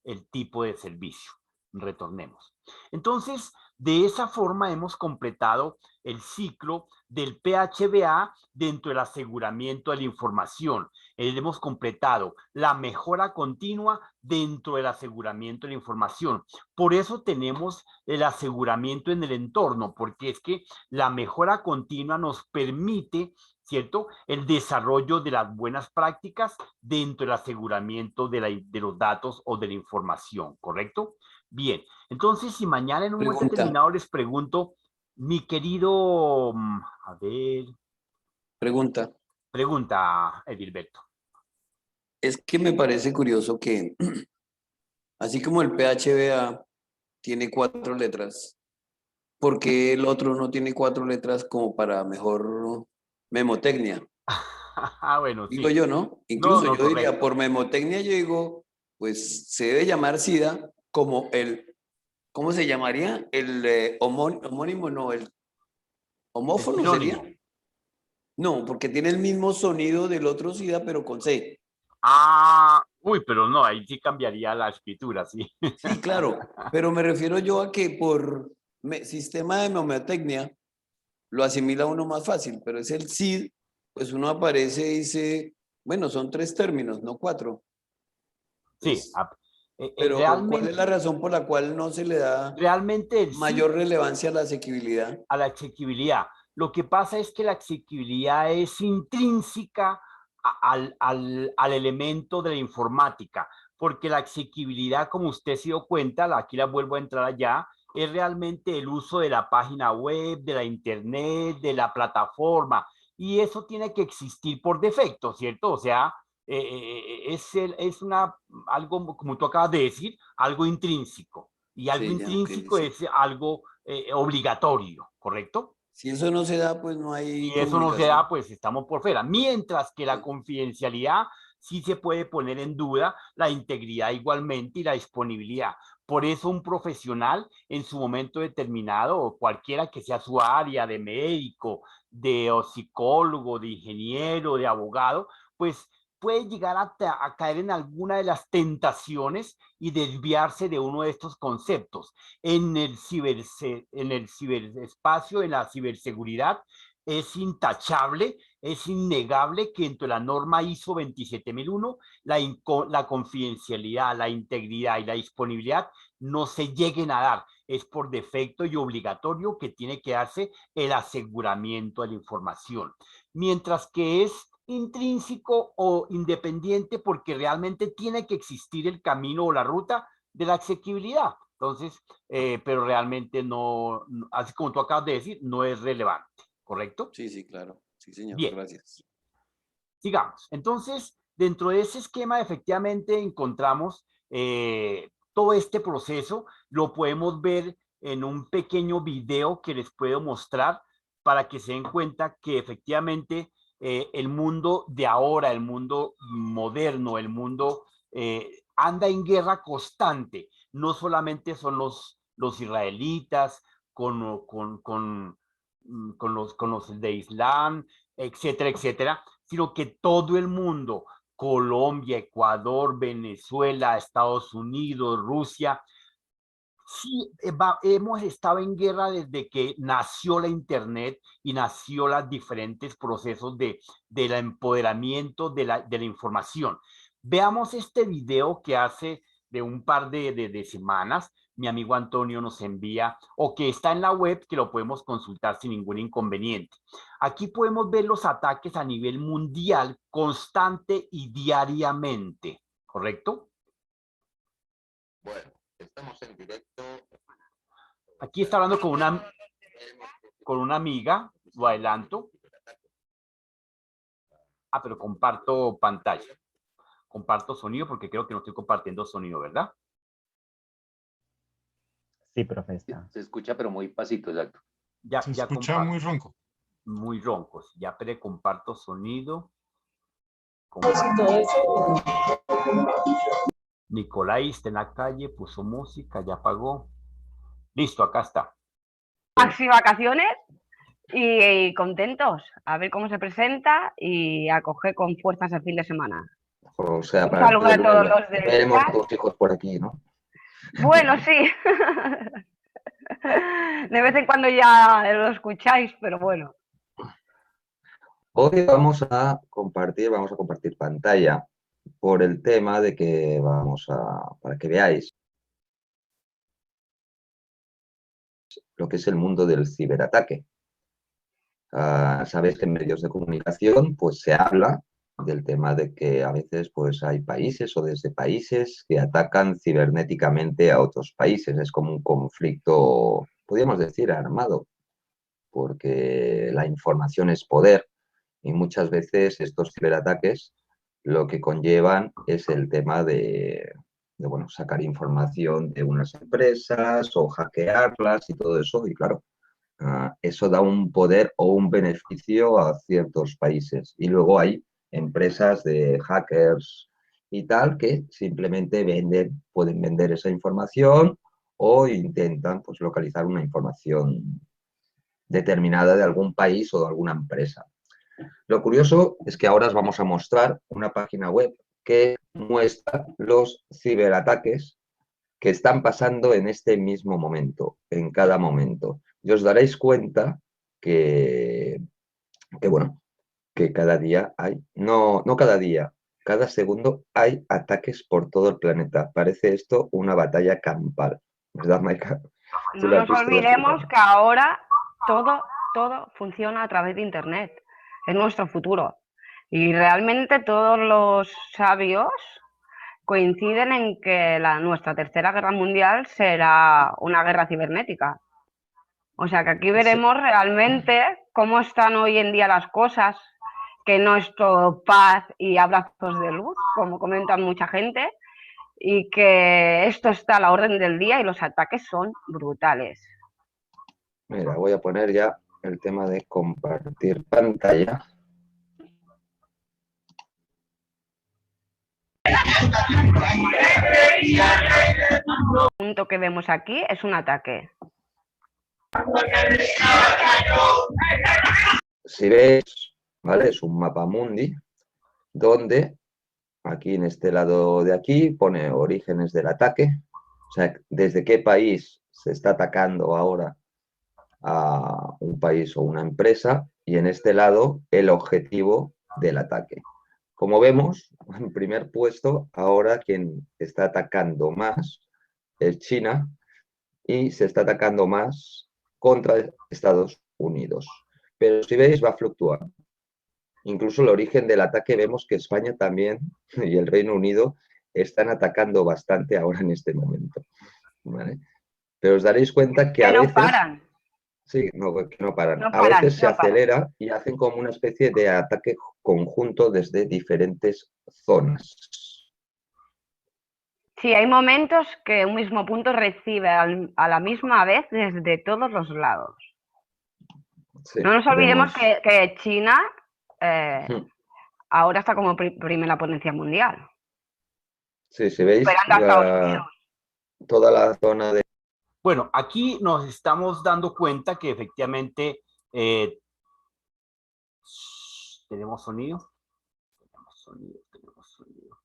el tipo de servicio. Retornemos. Entonces, de esa forma hemos completado el ciclo del PHBA dentro del aseguramiento de la información. Hemos completado la mejora continua dentro del aseguramiento de la información. Por eso tenemos el aseguramiento en el entorno, porque es que la mejora continua nos permite, ¿cierto?, el desarrollo de las buenas prácticas dentro del aseguramiento de los datos o de la información, ¿correcto? Bien, entonces si mañana en un momento Pregunta. determinado les pregunto, mi querido, a ver, Pregunta. pregunta, Edilberto. Es que me parece curioso que, así como el PHBA tiene 4 letras, ¿por qué el otro no tiene 4 letras como para mejor memotecnia? Bueno, Digo sí. yo, ¿no? Incluso no, yo diría, correcto. por memotecnia yo digo, pues se debe llamar SIDA como el, ¿cómo se llamaría? El homónimo, no, el homófono sinónimo. sería. No, porque tiene el mismo sonido del otro SIDA, pero con C. Uy, pero no, ahí sí cambiaría la escritura, sí. Sí, claro, pero me refiero yo a que por sistema de memotecnia lo asimila uno más fácil, pero es el SID, pues uno aparece y dice, bueno, son 3 términos, no 4. Sí, Pero ¿cuál es la realmente, razón por la cual no se le da realmente el mayor sí relevancia a la asequibilidad? a la asequibilidad. Lo que pasa es que la asequibilidad es intrínseca al elemento de la informática, porque la asequibilidad, como usted se dio cuenta, aquí la vuelvo a entrar allá, es realmente el uso de la página web, de la internet, de la plataforma, y eso tiene que existir por defecto, ¿cierto? O sea, algo, como tú acabas de decir, algo intrínseco, y algo Sí, ya, ok, intrínseco sí. es algo obligatorio, ¿correcto? Si eso no se da, pues no hay Si eso no se da, comunicación. pues estamos por fuera. Mientras que la Sí. confidencialidad sí se puede poner en duda, la integridad igualmente y la disponibilidad. Por eso un profesional en su momento determinado, o cualquiera que sea su área de médico, de psicólogo, de ingeniero, de abogado, pues puede llegar a caer en alguna de las tentaciones y desviarse de uno de estos conceptos. En el ciberespacio, en la ciberseguridad, es intachable, es innegable que entre la norma ISO 27001, la confidencialidad, la integridad y la disponibilidad no se lleguen a dar. Es por defecto y obligatorio que tiene que darse el aseguramiento de la información. Mientras que es intrínseco o independiente porque realmente tiene que existir el camino o la ruta de la asequibilidad. Entonces, pero realmente no, así como tú acabas de decir, no es relevante, ¿correcto? Sí, sí, claro. Sí, señor, Bien, gracias. sigamos. Entonces, dentro de ese esquema, efectivamente, encontramos todo este proceso. Lo podemos ver en un pequeño video que les puedo mostrar para que se den cuenta que efectivamente el mundo de ahora, el mundo moderno, el mundo anda en guerra constante. No solamente son los israelitas con los de Islam, etcétera, etcétera, sino que todo el mundo, Colombia, Ecuador, Venezuela, Estados Unidos, Rusia, sí hemos estado en guerra desde que nació la Internet y nació los diferentes procesos del empoderamiento de la información. Veamos este video que hace de un par de semanas mi amigo Antonio nos envía, o que está en la web, que lo podemos consultar sin ningún inconveniente. Aquí podemos ver los ataques a nivel mundial constante y diariamente, ¿correcto? Bueno, estamos en directo. Aquí está hablando con una amiga, lo adelanto. Pero comparto pantalla. Comparto sonido porque creo que no estoy compartiendo sonido, ¿verdad? Sí, profe, está. Se escucha, pero muy pasito, exacto. Se escucha muy ronco. muy roncos. Ya comparto sonido. Nicolai está en la calle, puso música, ya apagó. Listo, acá está. Maxi vacaciones y contentos. A ver cómo se presenta y a coger con fuerzas el fin de semana. O sea, Un para saludo a todos los del veremos chat. tus hijos por aquí, ¿no? Bueno, sí. De vez en cuando ya lo escucháis, pero bueno. Hoy vamos a compartir pantalla por el tema de que para que veáis lo que es el mundo del ciberataque. Sabéis que en medios de comunicación pues se habla del tema de que a veces pues hay países o desde países que atacan cibernéticamente a otros países. Es como un conflicto, podríamos decir, armado, porque la información es poder y muchas veces estos ciberataques lo que conllevan es el tema de bueno, sacar información de unas empresas o hackearlas y todo eso, y claro, eso da un poder o un beneficio a ciertos países. Y luego hay empresas de hackers y tal que simplemente pueden vender esa información o intentan pues, localizar una información determinada de algún país o de alguna empresa. Lo curioso es que ahora os vamos a mostrar una página web que muestra los ciberataques que están pasando en este mismo momento, en cada momento. Y os daréis cuenta que bueno, que cada día hay, no cada día, cada segundo hay ataques por todo el planeta. Parece esto una batalla campal, ¿verdad, Maika? No nos olvidemos que ahora todo funciona a través de Internet. Es nuestro futuro. Y realmente todos los sabios coinciden en que nuestra tercera guerra mundial será una guerra cibernética. O sea que aquí veremos realmente cómo están hoy en día las cosas, que no es todo paz y abrazos de luz, como comentan mucha gente, y que esto está a la orden del día y los ataques son brutales. Mira, voy a poner ya el tema de compartir pantalla. El punto que vemos aquí es un ataque. Si veis, ¿vale? Es un mapa mundi donde aquí en este lado de aquí pone orígenes del ataque, o sea, desde qué país se está atacando ahora a un país o una empresa, y en este lado el objetivo del ataque. Como vemos, en primer puesto, ahora quien está atacando más es China y se está atacando más contra Estados Unidos. Pero si veis, va a fluctuar. Incluso el origen del ataque vemos que España también y el Reino Unido están atacando bastante ahora en este momento, ¿vale? Pero os daréis cuenta que a veces... paran. Sí, que no paran. A veces se acelera y hacen como una especie de ataque conjunto desde diferentes zonas. Sí, hay momentos que un mismo punto recibe a la misma vez desde todos los lados. Sí, no nos olvidemos que China ahora está como primera potencia mundial. Sí, si veis, toda la zona de... Bueno, aquí nos estamos dando cuenta que efectivamente tenemos sonido. Tenemos sonido.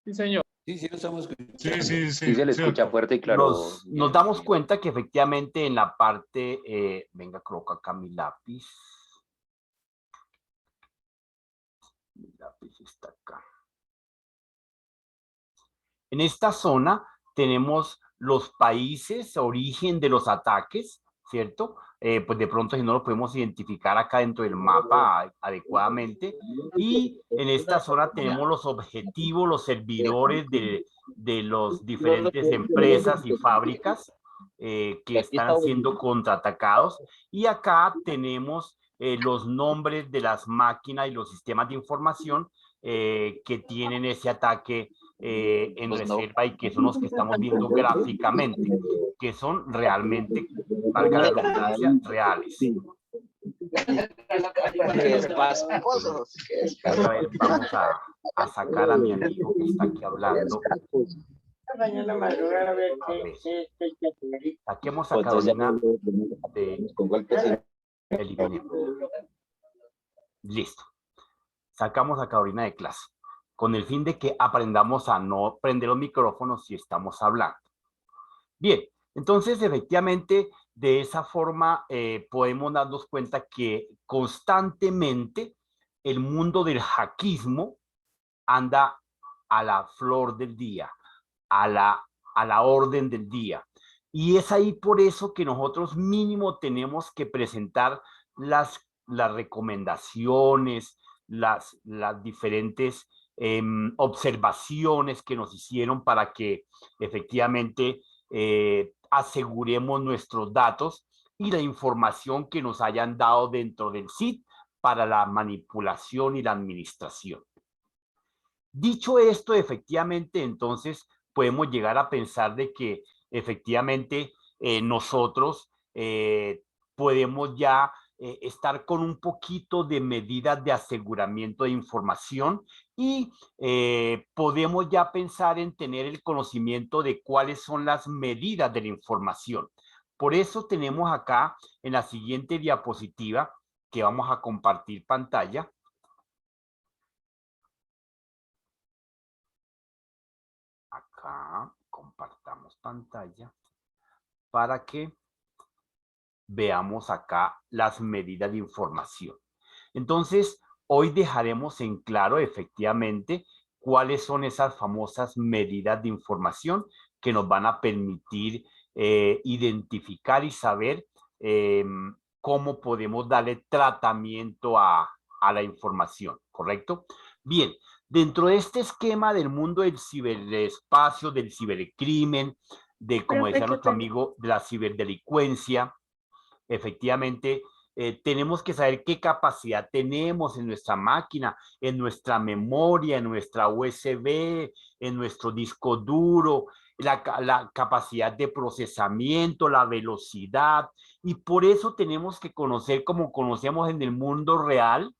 Sí, señor. Sí, sí, lo estamos escuchando. Sí, se le escucha fuerte y claro. Nos damos cuenta que efectivamente en la parte... venga, coloco acá mi lápiz. Mi lápiz está acá. En esta zona tenemos los países, origen de los ataques, ¿cierto? Pues de pronto si no lo podemos identificar acá dentro del mapa adecuadamente. Y en esta zona tenemos los objetivos, los servidores de las diferentes empresas y fábricas que están siendo contraatacados. Y acá tenemos los nombres de las máquinas y los sistemas de información que tienen ese ataque en reserva y que son los que estamos viendo gráficamente, que son realmente, valga la redundancia, reales. A ver, vamos a sacar a mi amigo que está aquí hablando. Saquemos a Carolina de eliminemos. Listo. Sacamos a Carolina de clase con el fin de que aprendamos a no prender los micrófonos si estamos hablando. Bien, entonces efectivamente de esa forma podemos darnos cuenta que constantemente el mundo del hackismo anda a la flor del día, a la orden del día. Y es ahí por eso que nosotros mínimo tenemos que presentar las recomendaciones, las diferentes observaciones que nos hicieron para que efectivamente aseguremos nuestros datos y la información que nos hayan dado dentro del SIT para la manipulación y la administración. Dicho esto, efectivamente, entonces podemos llegar a pensar de que efectivamente nosotros podemos ya estar con un poquito de medidas de aseguramiento de información y podemos ya pensar en tener el conocimiento de cuáles son las medidas de la información. Por eso tenemos acá en la siguiente diapositiva que vamos a compartir pantalla. Acá compartamos pantalla para que veamos acá las medidas de información. Entonces, hoy dejaremos en claro efectivamente cuáles son esas famosas medidas de información que nos van a permitir identificar y saber cómo podemos darle tratamiento a la información, ¿correcto? Bien, dentro de este esquema del mundo del ciberespacio, del cibercrimen, de, como decía nuestro amigo, de la ciberdelincuencia, efectivamente, tenemos que saber qué capacidad tenemos en nuestra máquina, en nuestra memoria, en nuestra USB, en nuestro disco duro, la capacidad de procesamiento, la velocidad, y por eso tenemos que conocer, como conocemos en el mundo real,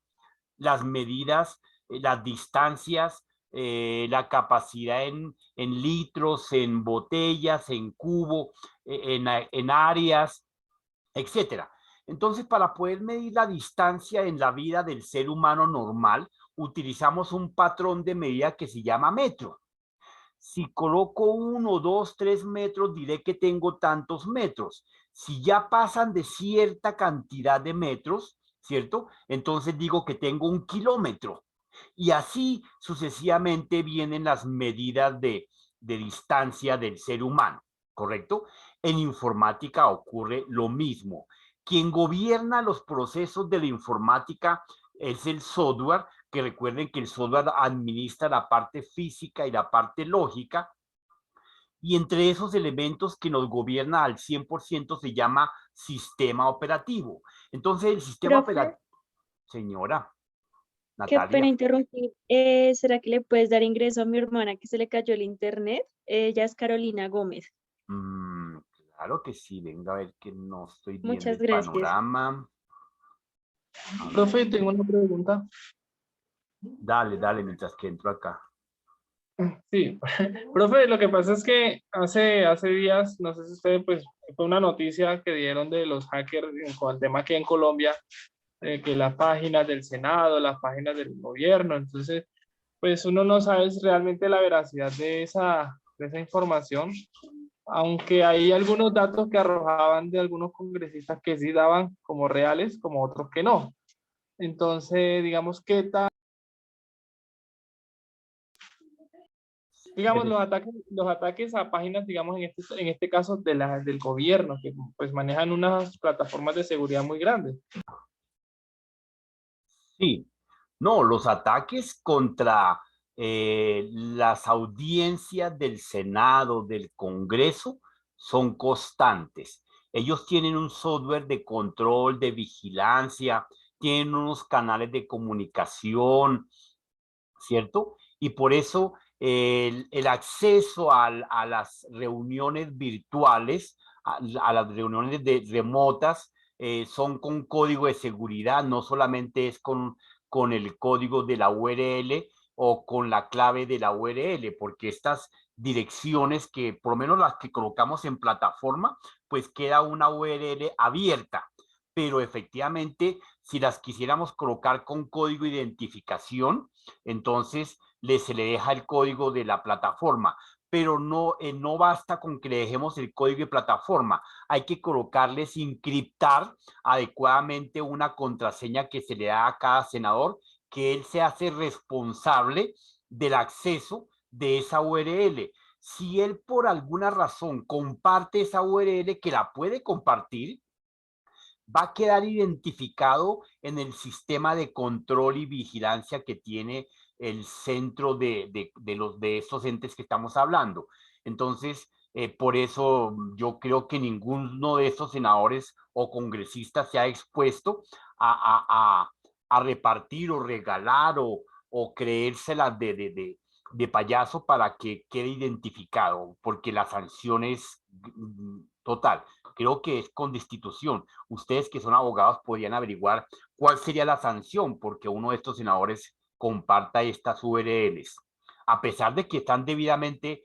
las medidas, las distancias, la capacidad en litros, en botellas, en cubo, en áreas, etcétera. Entonces, para poder medir la distancia en la vida del ser humano normal, utilizamos un patrón de medida que se llama metro. Si coloco 1, 2, 3 metros, diré que tengo tantos metros. Si ya pasan de cierta cantidad de metros, ¿cierto? Entonces digo que tengo 1 kilómetro. Y así sucesivamente vienen las medidas de distancia del ser humano, ¿correcto? En informática ocurre lo mismo. Quien gobierna los procesos de la informática es el software, que recuerden que el software administra la parte física y la parte lógica, y entre esos elementos que nos gobierna al 100% se llama sistema operativo. Entonces el sistema operativo... Señora Natalia. Qué pena interrumpir. ¿Será que le puedes dar ingreso a mi hermana que se le cayó el internet? Ella es Carolina Gómez. Claro que sí, venga a ver que no estoy viendo Muchas el gracias. panorama. Profe, tengo una pregunta. Dale, mientras que entro acá. Sí, profe, lo que pasa es que hace días, no sé si ustedes, pues, fue una noticia que dieron de los hackers con el tema aquí en Colombia, que las páginas del Senado, las páginas del gobierno, entonces, pues uno no sabe realmente la veracidad de esa información, aunque hay algunos datos que arrojaban de algunos congresistas que sí daban como reales, como otros que no. Entonces, digamos, ¿qué tal? Digamos, los ataques a páginas, digamos, en este caso del gobierno, que pues manejan unas plataformas de seguridad muy grandes. Sí, no, los ataques contra las audiencias del Senado, del Congreso, son constantes. Ellos tienen un software de control, de vigilancia, tienen unos canales de comunicación, ¿cierto? Y por eso el acceso a las reuniones virtuales, a las reuniones remotas, son con código de seguridad, no solamente es con el código de la URL o con la clave de la URL, porque estas direcciones que, por lo menos las que colocamos en plataforma, pues queda una URL abierta, pero efectivamente, si las quisiéramos colocar con código de identificación, entonces se le deja el código de la plataforma, pero no basta con que le dejemos el código de plataforma, hay que colocarles, encriptar adecuadamente una contraseña que se le da a cada senador, que él se hace responsable del acceso de esa URL. Si él por alguna razón comparte esa URL, que la puede compartir, va a quedar identificado en el sistema de control y vigilancia que tiene el centro de estos entes que estamos hablando. Entonces, por eso yo creo que ninguno de estos senadores o congresistas se ha expuesto a repartir o regalar o creérselas de payaso para que quede identificado, porque la sanción es total. Creo que es con destitución. Ustedes que son abogados podrían averiguar cuál sería la sanción porque uno de estos senadores comparta estas URLs, a pesar de que están debidamente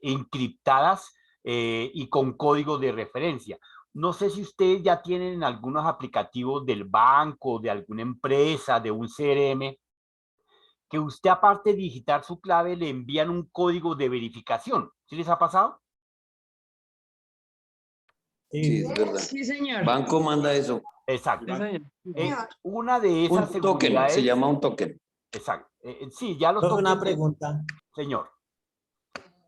encriptadas y con código de referencia. No sé si ustedes ya tienen algunos aplicativos del banco, de alguna empresa, de un CRM, que usted aparte de digitar su clave le envían un código de verificación. ¿Sí les ha pasado? Sí, es verdad. Sí, señor. Banco manda eso. Exacto. Sí, señor. Una de esas Un token, seguridades... se llama un token. Exacto. Sí, ya los Profe, una tokens... pregunta. Señor.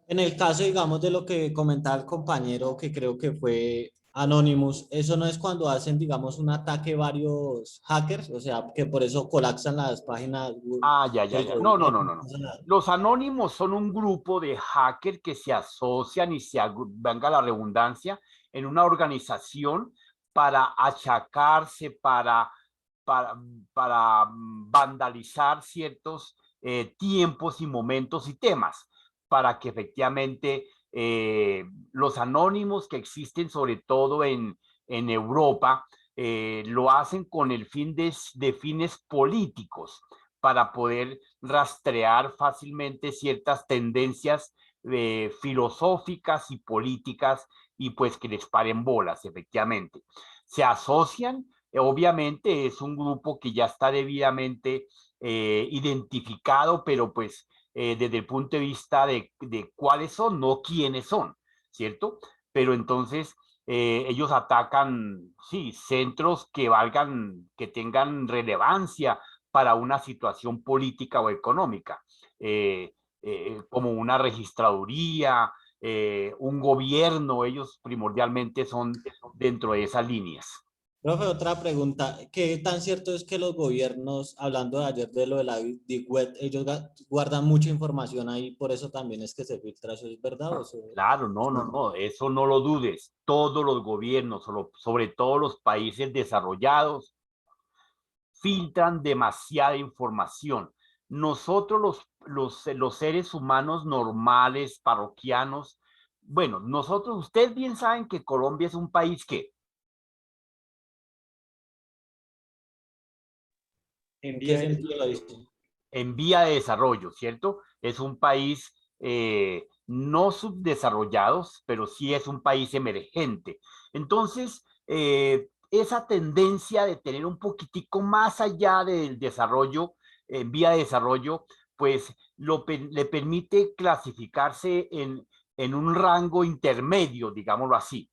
En el caso, digamos, de lo que comentaba el compañero, que creo que fue Anonymous, eso no es cuando hacen, digamos, un ataque varios hackers, o sea, que por eso colapsan las páginas. Ya. No. Los anónimos son un grupo de hackers que se asocian y venga la redundancia, en una organización para achacarse, para vandalizar ciertos tiempos y momentos y temas, para que efectivamente los anónimos que existen sobre todo en Europa, lo hacen con el fin de fines políticos, para poder rastrear fácilmente ciertas tendencias filosóficas y políticas y pues que les paren bolas, efectivamente. Se asocian, obviamente es un grupo que ya está debidamente identificado, pero pues desde el punto de vista de cuáles son, no quiénes son, ¿cierto? Pero entonces ellos atacan, sí, centros que que tengan relevancia para una situación política o económica, como una registraduría, un gobierno, ellos primordialmente son dentro de esas líneas. Profe, otra pregunta. ¿Qué tan cierto es que los gobiernos, hablando de ayer de lo de la Deep Web, ellos guardan mucha información ahí, por eso también es que se filtra? ¿Eso es verdad? ¿O eso... Claro, no, eso no lo dudes. Todos los gobiernos, sobre todo los países desarrollados, filtran demasiada información. Nosotros los seres humanos normales, parroquianos, bueno, ustedes bien saben que Colombia es un país que ¿En qué sentido lo dicen? En vía de desarrollo, ¿cierto? Es un país no subdesarrollado, pero sí es un país emergente. Entonces, esa tendencia de tener un poquitico más allá del desarrollo, en vía de desarrollo, pues le permite clasificarse en un rango intermedio, digámoslo así.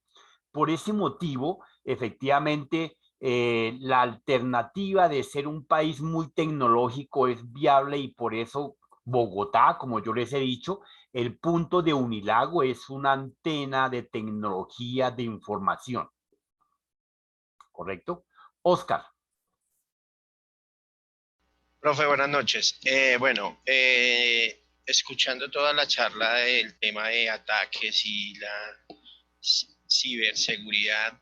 Por ese motivo, efectivamente, la alternativa de ser un país muy tecnológico es viable y por eso Bogotá, como yo les he dicho, el punto de Unilago es una antena de tecnología de información. ¿Correcto? Oscar. Profe, buenas noches. Escuchando toda la charla del tema de ataques y la ciberseguridad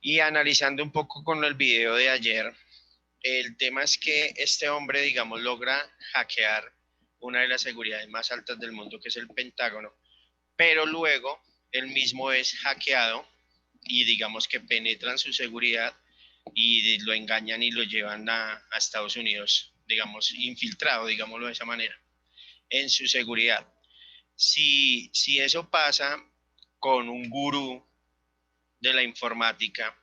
y analizando un poco con el video de ayer, el tema es que este hombre, digamos, logra hackear una de las seguridades más altas del mundo, que es el Pentágono, pero luego él mismo es hackeado y digamos que penetran su seguridad y lo engañan y lo llevan a Estados Unidos, digamos, infiltrado, digámoslo de esa manera, en su seguridad. Si eso pasa con un gurú de la informática,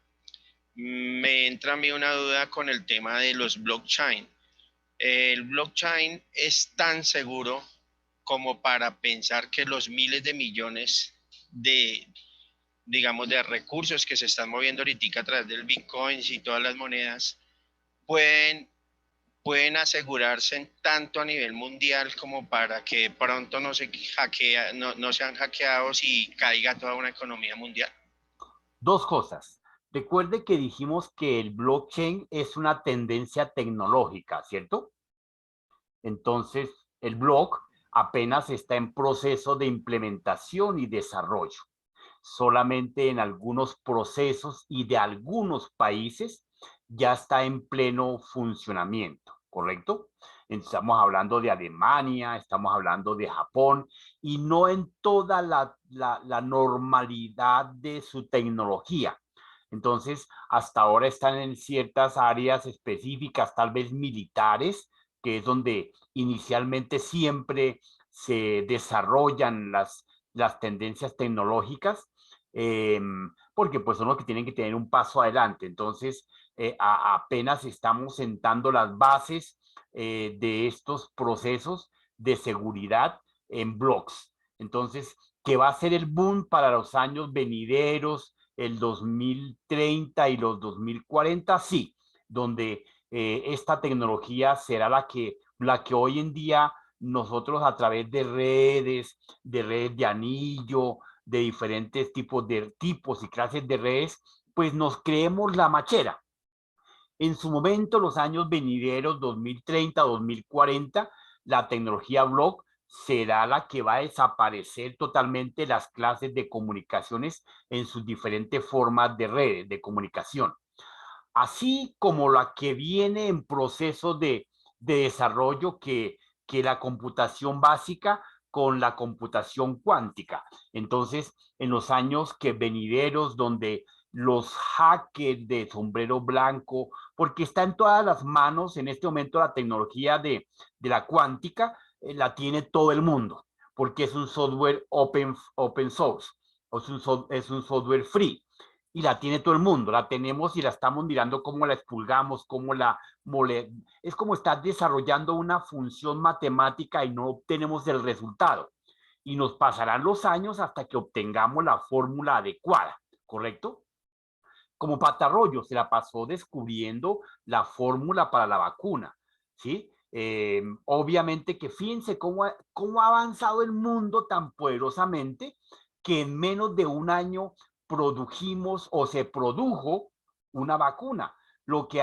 me entra a mí una duda con el tema de los blockchain. El blockchain es tan seguro como para pensar que los miles de millones de, digamos, de recursos que se están moviendo ahorita a través del Bitcoin y todas las monedas pueden asegurarse tanto a nivel mundial como para que de pronto no sean hackeados y caiga toda una economía mundial. Dos cosas. Recuerde que dijimos que el blockchain es una tendencia tecnológica, ¿cierto? Entonces, el block apenas está en proceso de implementación y desarrollo. Solamente en algunos procesos y de algunos países ya está en pleno funcionamiento, ¿correcto? Estamos hablando de Alemania, estamos hablando de Japón, y no en toda la normalidad de su tecnología. Entonces, hasta ahora están en ciertas áreas específicas, tal vez militares, que es donde inicialmente siempre se desarrollan las tendencias tecnológicas, porque pues son los que tienen que tener un paso adelante. Entonces, apenas estamos sentando las bases de estos procesos de seguridad en blogs. Entonces, ¿qué va a ser el boom para los años venideros, el 2030 y los 2040? Sí, donde esta tecnología será la que hoy en día nosotros a través de redes de anillo, de diferentes tipos y clases de redes, pues nos creemos la machera. En su momento, los años venideros 2030, 2040, la tecnología blog será la que va a desaparecer totalmente las clases de comunicaciones en sus diferentes formas de redes de comunicación. Así como la que viene en proceso de desarrollo que la computación básica con la computación cuántica. Entonces, en los años que venideros, donde los hackers de sombrero blanco, porque está en todas las manos en este momento la tecnología de la cuántica, la tiene todo el mundo, porque es un software open source, es un software free. Y la tiene todo el mundo, la tenemos y la estamos mirando cómo la expulgamos, cómo es como estar desarrollando una función matemática y no obtenemos el resultado. Y nos pasarán los años hasta que obtengamos la fórmula adecuada, ¿correcto? Como Patarroyo se la pasó descubriendo la fórmula para la vacuna, ¿sí? Obviamente que fíjense cómo ha avanzado el mundo tan poderosamente que en menos de un año produjimos o se produjo una vacuna. Lo que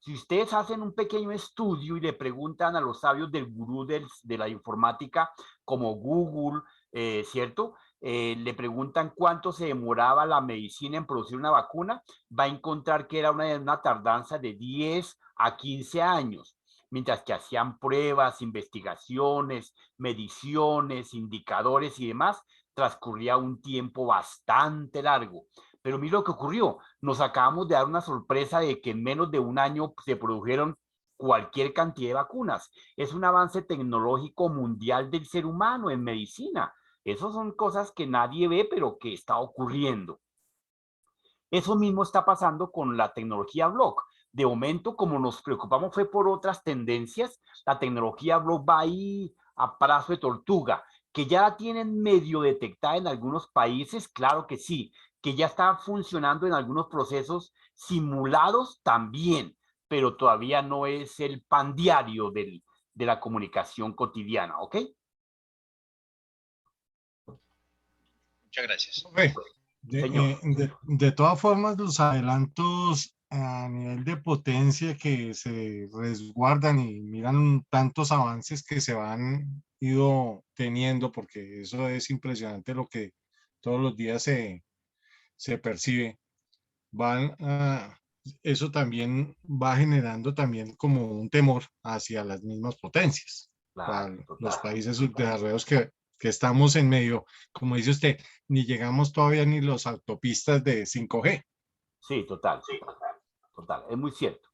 si ustedes hacen un pequeño estudio y le preguntan a los sabios del gurú de la informática como Google, ¿cierto? Le preguntan cuánto se demoraba la medicina en producir una vacuna, va a encontrar que era una tardanza de 10 a 15 años, mientras que hacían pruebas, investigaciones, mediciones, indicadores y demás, transcurría un tiempo bastante largo. Pero mira lo que ocurrió, nos acabamos de dar una sorpresa de que en menos de un año se produjeron cualquier cantidad de vacunas. Es un avance tecnológico mundial del ser humano en medicina. Esas son cosas que nadie ve, pero que está ocurriendo. Eso mismo está pasando con la tecnología blog. De momento, como nos preocupamos fue por otras tendencias, la tecnología blog va ahí a brazo de tortuga. Que ya la tienen medio detectada en algunos países, claro que sí. Que ya está funcionando en algunos procesos simulados también, pero todavía no es el pan diario de la comunicación cotidiana, ¿ok? Muchas gracias. De todas formas, los adelantos a nivel de potencia que se resguardan y miran tantos avances que se van ido teniendo, porque eso es impresionante lo que todos los días se percibe. Eso también va generando también como un temor hacia las mismas potencias. Claro, los países subdesarrollados que que estamos en medio, como dice usted, ni llegamos todavía ni los autopistas de 5G. Sí, total, total, es muy cierto.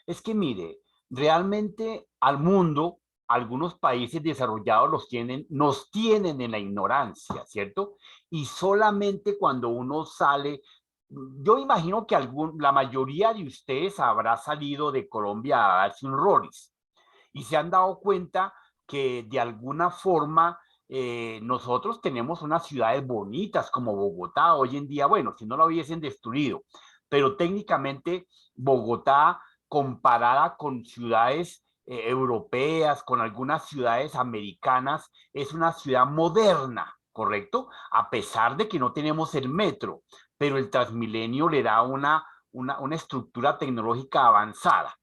Es que mire, realmente al mundo, algunos países desarrollados nos tienen en la ignorancia, ¿cierto? Y solamente cuando uno sale, yo imagino que la mayoría de ustedes habrá salido de Colombia a darse un rolis y se han dado cuenta que de alguna forma nosotros tenemos unas ciudades bonitas como Bogotá hoy en día, bueno, si no la hubiesen destruido, pero técnicamente Bogotá comparada con ciudades europeas, con algunas ciudades americanas, es una ciudad moderna, ¿correcto? A pesar de que no tenemos el metro, pero el Transmilenio le da una estructura tecnológica avanzada.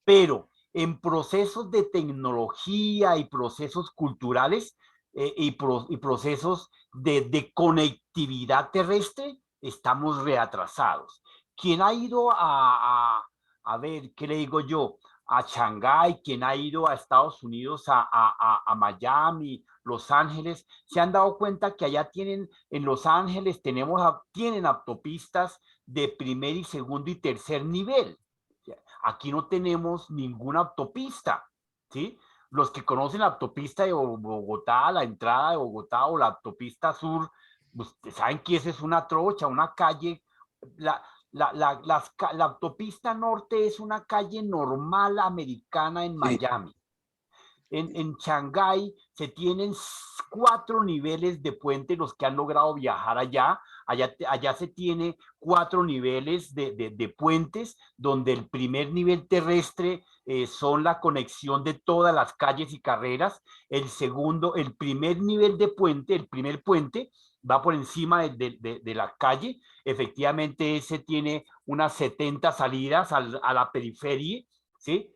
Pero en procesos de tecnología y procesos culturales y procesos de conectividad terrestre, estamos reatrasados. ¿Quién ha ido a ver, qué le digo yo, a Shanghái, quien ha ido a Estados Unidos, a Miami, Los Ángeles, se han dado cuenta que allá tienen, en Los Ángeles tienen autopistas de primer y segundo y tercer nivel. Aquí no tenemos ninguna autopista, ¿sí? Los que conocen la autopista de Bogotá, la entrada de Bogotá o la autopista sur, pues, saben que esa es una trocha, una calle. La autopista norte es una calle normal americana en Miami. En Shanghái se tienen 4 niveles de puente, los que han logrado viajar allá. Allá se tiene 4 niveles de puentes, donde el primer nivel terrestre son la conexión de todas las calles y carreras. El segundo, el primer nivel de puente, el primer puente, va por encima de la calle. Efectivamente, ese tiene unas 70 salidas a la periferia, ¿sí?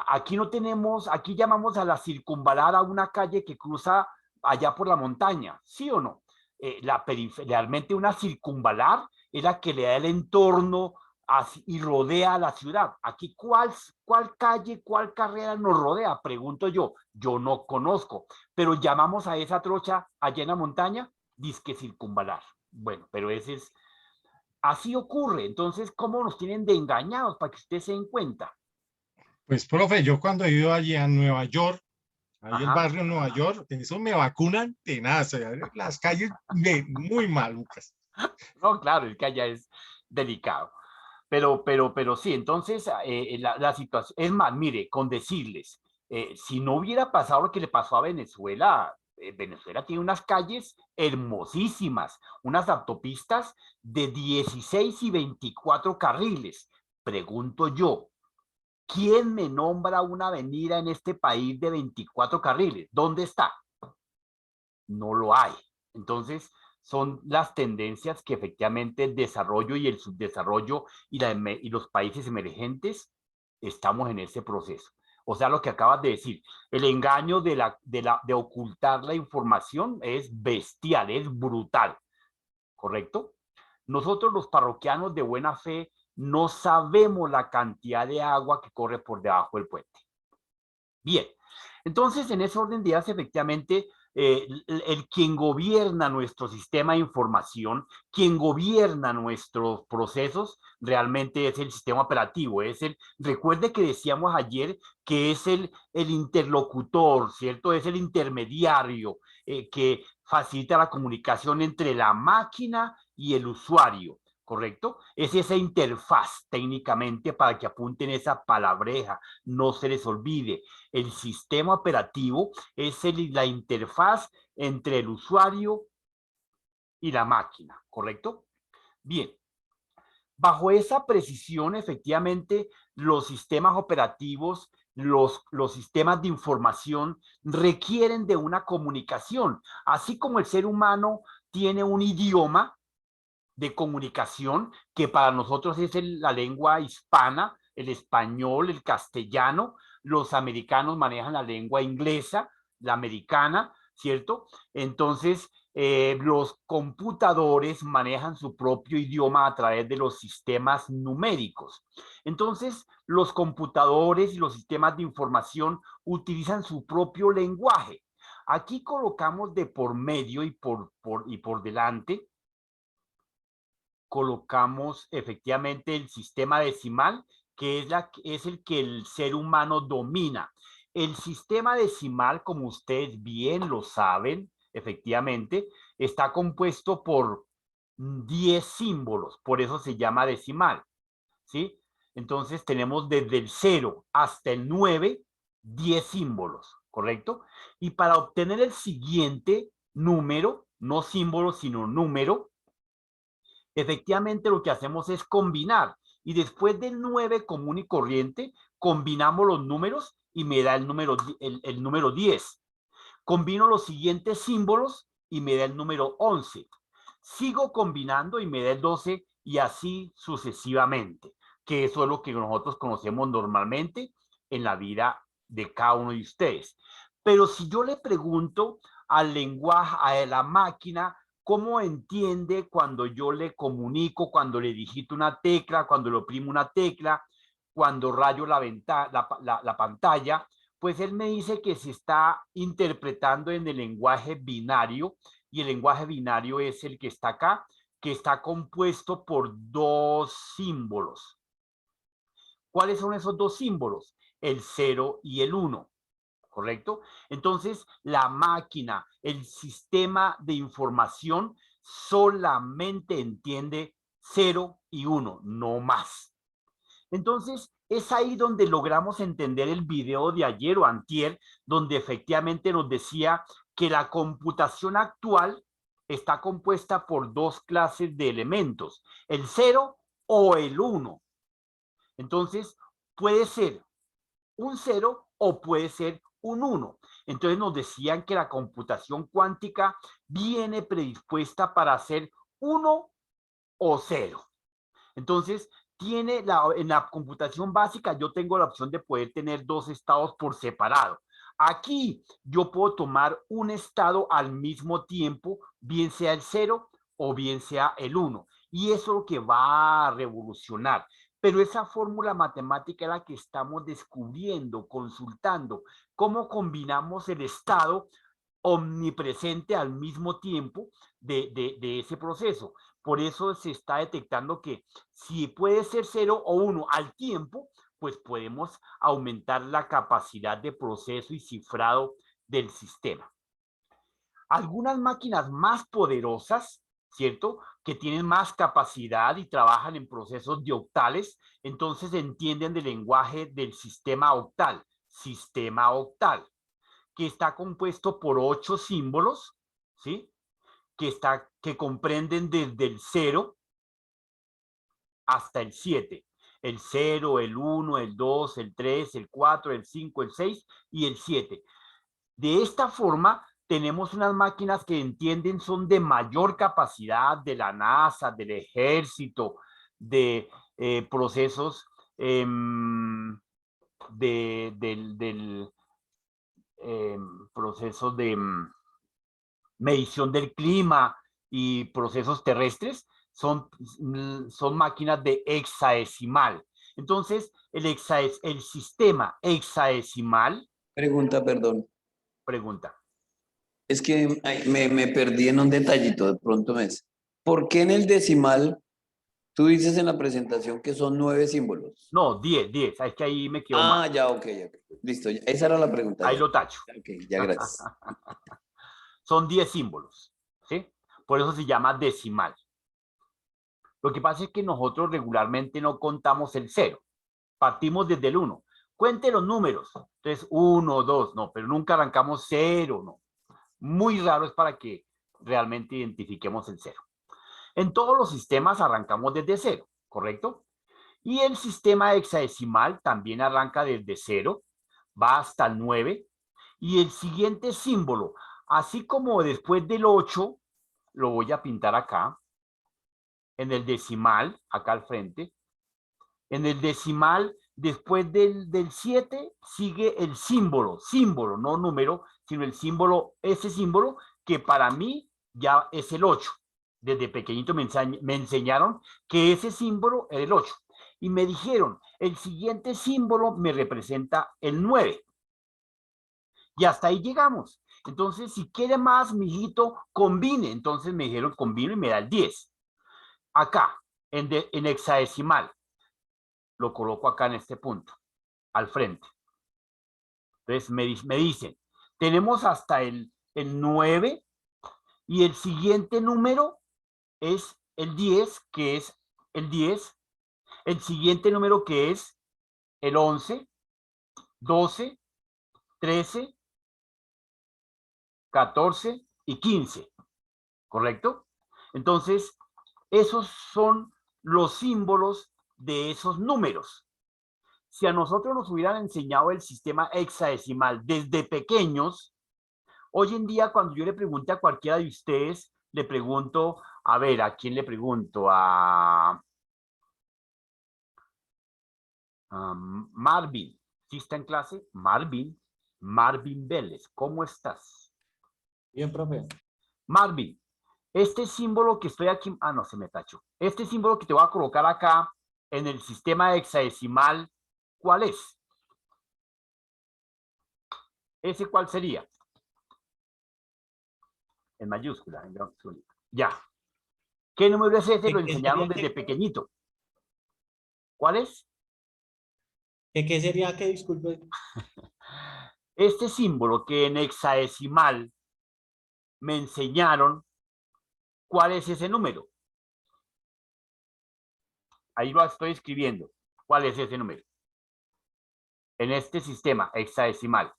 Aquí no tenemos, aquí llamamos a la circunvalar a una calle que cruza allá por la montaña, ¿sí o no? Realmente una circunvalar es la que le da el entorno y rodea a la ciudad. Aquí, ¿cuál calle, cuál carrera nos rodea? Pregunto yo no conozco, pero llamamos a esa trocha allá en la montaña, disque circunvalar. Bueno, pero así ocurre. Entonces, ¿cómo nos tienen de engañados para que ustedes se den cuenta? Pues, profe, yo cuando he ido allí a Nueva York, ahí el barrio de Nueva York, en eso me vacunan tenaz, las calles muy malucas. No, claro, es que allá es delicado. Pero sí, entonces la situación, es más, mire, con decirles, si no hubiera pasado lo que le pasó a Venezuela, Venezuela tiene unas calles hermosísimas, unas autopistas de 16 y 24 carriles. Pregunto yo, ¿quién me nombra una avenida en este país de 24 carriles? ¿Dónde está? No lo hay. Entonces, son las tendencias que efectivamente el desarrollo y el subdesarrollo y los países emergentes estamos en ese proceso. O sea, lo que acabas de decir, el engaño de ocultar la información es bestial, es brutal, ¿correcto? Nosotros los parroquianos de buena fe no sabemos la cantidad de agua que corre por debajo del puente. Bien, entonces en ese orden de ideas efectivamente quien gobierna nuestro sistema de información, quien gobierna nuestros procesos, realmente es el sistema operativo, recuerde que decíamos ayer que es el interlocutor, ¿cierto? Es el intermediario que facilita la comunicación entre la máquina y el usuario, ¿correcto? Es esa interfaz técnicamente para que apunten esa palabreja, no se les olvide. El sistema operativo es la interfaz entre el usuario y la máquina, ¿correcto? Bien, bajo esa precisión, efectivamente, los sistemas operativos, los sistemas de información requieren de una comunicación, así como el ser humano tiene un idioma de comunicación que para nosotros es la lengua hispana, el español, el castellano. Los americanos manejan la lengua inglesa, la americana, ¿cierto? Entonces, los computadores manejan su propio idioma a través de los sistemas numéricos. Entonces, los computadores y los sistemas de información utilizan su propio lenguaje. Aquí colocamos de por medio y por delante, colocamos efectivamente el sistema decimal, que es el que el ser humano domina. El sistema decimal, como ustedes bien lo saben, efectivamente, está compuesto por 10 símbolos, por eso se llama decimal, ¿sí? Entonces tenemos desde el 0 hasta el 9, 10 símbolos, ¿correcto? Y para obtener el siguiente número, no símbolo, sino número, efectivamente lo que hacemos es combinar. Y después del 9 común y corriente, combinamos los números y me da el número 10. Combino los siguientes símbolos y me da el número 11. Sigo combinando y me da el 12 y así sucesivamente, que eso es lo que nosotros conocemos normalmente en la vida de cada uno de ustedes. Pero si yo le pregunto al lenguaje, a la máquina, ¿cómo entiende cuando yo le comunico, cuando le digito una tecla, cuando le oprimo una tecla, cuando rayo la pantalla? Pues él me dice que se está interpretando en el lenguaje binario, y el lenguaje binario es el que está acá, que está compuesto por 2 símbolos. ¿Cuáles son esos 2 símbolos? El 0 y el 1. ¿Correcto? Entonces, la máquina, el sistema de información solamente entiende 0 y 1, no más. Entonces, es ahí donde logramos entender el video de ayer o antier, donde efectivamente nos decía que la computación actual está compuesta por 2 clases de elementos, el 0 o el 1. Entonces, puede ser un 0 o puede ser un 1. Entonces nos decían que la computación cuántica viene predispuesta para hacer 1 o 0. Entonces, en la computación básica yo tengo la opción de poder tener 2 estados por separado. Aquí yo puedo tomar un estado al mismo tiempo, bien sea el 0 o bien sea el 1. Y eso es lo que va a revolucionar. Pero esa fórmula matemática es la que estamos descubriendo, consultando, cómo combinamos el estado omnipresente al mismo tiempo de ese proceso. Por eso se está detectando que si puede ser 0 o 1 al tiempo, pues podemos aumentar la capacidad de proceso y cifrado del sistema. Algunas máquinas más poderosas, ¿cierto?, que tienen más capacidad y trabajan en procesos de octales, entonces entienden del lenguaje del sistema octal, que está compuesto por 8 símbolos, ¿sí?, que comprenden desde el 0 hasta el 7. El 0, el 1, el 2, el 3, el 4, el 5, el 6 y el 7. De esta forma, tenemos unas máquinas que entienden, son de mayor capacidad, de la NASA, del ejército, de procesos procesos de medición del clima y procesos terrestres, son máquinas de hexadecimal. Entonces, el sistema hexadecimal... Pregunta, perdón. Pregunta. Es que me perdí en un detallito, de pronto ¿por qué en el decimal tú dices en la presentación que son 9 símbolos? No, 10, es que ahí me quedo mal. Ya, ok, listo, esa era la pregunta. Ahí lo tacho. Ok, ya, gracias. Son 10 símbolos, ¿sí? Por eso se llama decimal. Lo que pasa es que nosotros regularmente no contamos el 0, partimos desde el 1. Cuente los números, entonces 1, 2, no, pero nunca arrancamos 0, no. Muy raro es para que realmente identifiquemos el 0. En todos los sistemas arrancamos desde 0, ¿correcto? Y el sistema hexadecimal también arranca desde 0, va hasta el 9, y el siguiente símbolo, así como después del 8, lo voy a pintar acá, en el decimal, acá al frente, en el decimal, después del 7, sigue el símbolo, no número, sino el símbolo, ese símbolo que para mí ya es el 8. Desde pequeñito me enseñaron que ese símbolo era el 8. Y me dijeron, el siguiente símbolo me representa el 9. Y hasta ahí llegamos. Entonces, si quiere más, mijito, combine. Entonces me dijeron combino y me da el 10. Acá, en hexadecimal, lo coloco acá en este punto, al frente. Entonces me dicen, tenemos hasta el 9 y el siguiente número es el 10, que es el 10. El siguiente número que es el 11, 12, 13, 14 y 15. ¿Correcto? Entonces, esos son los símbolos de esos números. Si a nosotros nos hubieran enseñado el sistema hexadecimal desde pequeños, hoy en día cuando yo le pregunte a cualquiera de ustedes, le pregunto, a ver, ¿a quién le pregunto? A Marvin. ¿Sí está en clase? Marvin Vélez, ¿cómo estás? Bien, profe. Marvin, este símbolo que estoy aquí, no, se me tachó. Este símbolo que te voy a colocar acá en el sistema hexadecimal, ¿cuál es? ¿Ese cuál sería? En mayúscula. Ya. ¿Qué número es ese? Lo enseñaron desde pequeñito. ¿Cuál es? ¿Qué sería que, disculpe? Este símbolo que en hexadecimal me enseñaron, ¿cuál es ese número? Ahí lo estoy escribiendo. ¿Cuál es ese número? En este sistema hexadecimal.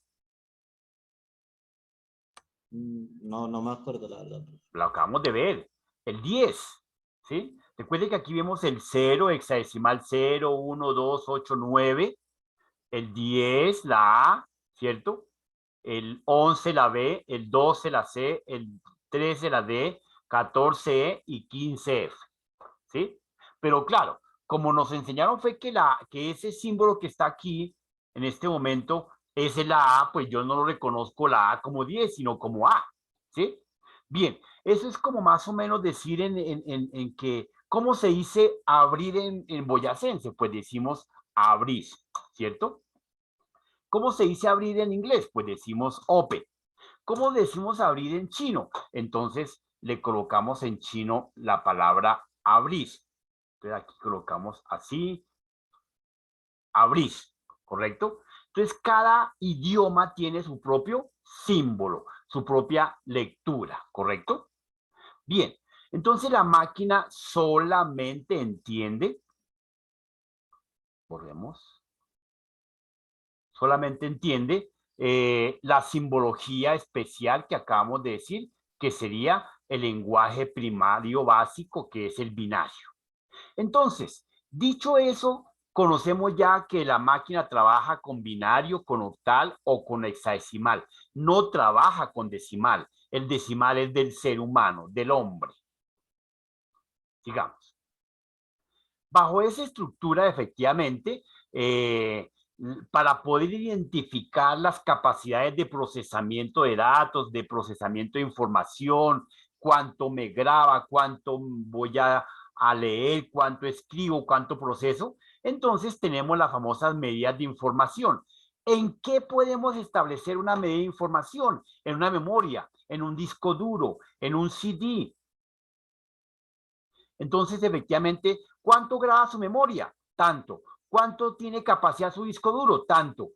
No me acuerdo, la verdad. Lo acabamos de ver. El 10. ¿Sí? Recuerden que aquí vemos el 0, hexadecimal 0, 1, 2, 8, 9. El 10, la A, ¿cierto? El 11, la B. El 12, la C. El 13, la D. 14, E y 15, F. ¿Sí? Pero claro, como nos enseñaron fue que ese símbolo que está aquí, en este momento, es la A, pues yo no lo reconozco la A como 10, sino como A. ¿Sí? Bien, eso es como más o menos decir en que, ¿cómo se dice abrir en boyacense? Pues decimos abrir, ¿cierto? ¿Cómo se dice abrir en inglés? Pues decimos open. ¿Cómo decimos abrir en chino? Entonces le colocamos en chino la palabra abrir. Entonces aquí colocamos así, abrir, ¿correcto? Entonces cada idioma tiene su propio símbolo, su propia lectura, ¿correcto? Bien, entonces la máquina solamente entiende, volvemos, solamente entiende la simbología especial que acabamos de decir, que sería el lenguaje primario básico, que es el binario. Entonces, dicho eso, conocemos ya que la máquina trabaja con binario, con octal o con hexadecimal. No trabaja con decimal. El decimal es del ser humano, del hombre. Sigamos. Bajo esa estructura, efectivamente, para poder identificar las capacidades de procesamiento de datos, de procesamiento de información, cuánto me graba, cuánto voy a leer, cuánto escribo, cuánto proceso, entonces tenemos las famosas medidas de información. ¿En qué podemos establecer una medida de información? En una memoria, en un disco duro, en un CD. Entonces, efectivamente, ¿cuánto graba su memoria? Tanto. ¿Cuánto tiene capacidad su disco duro? Tanto.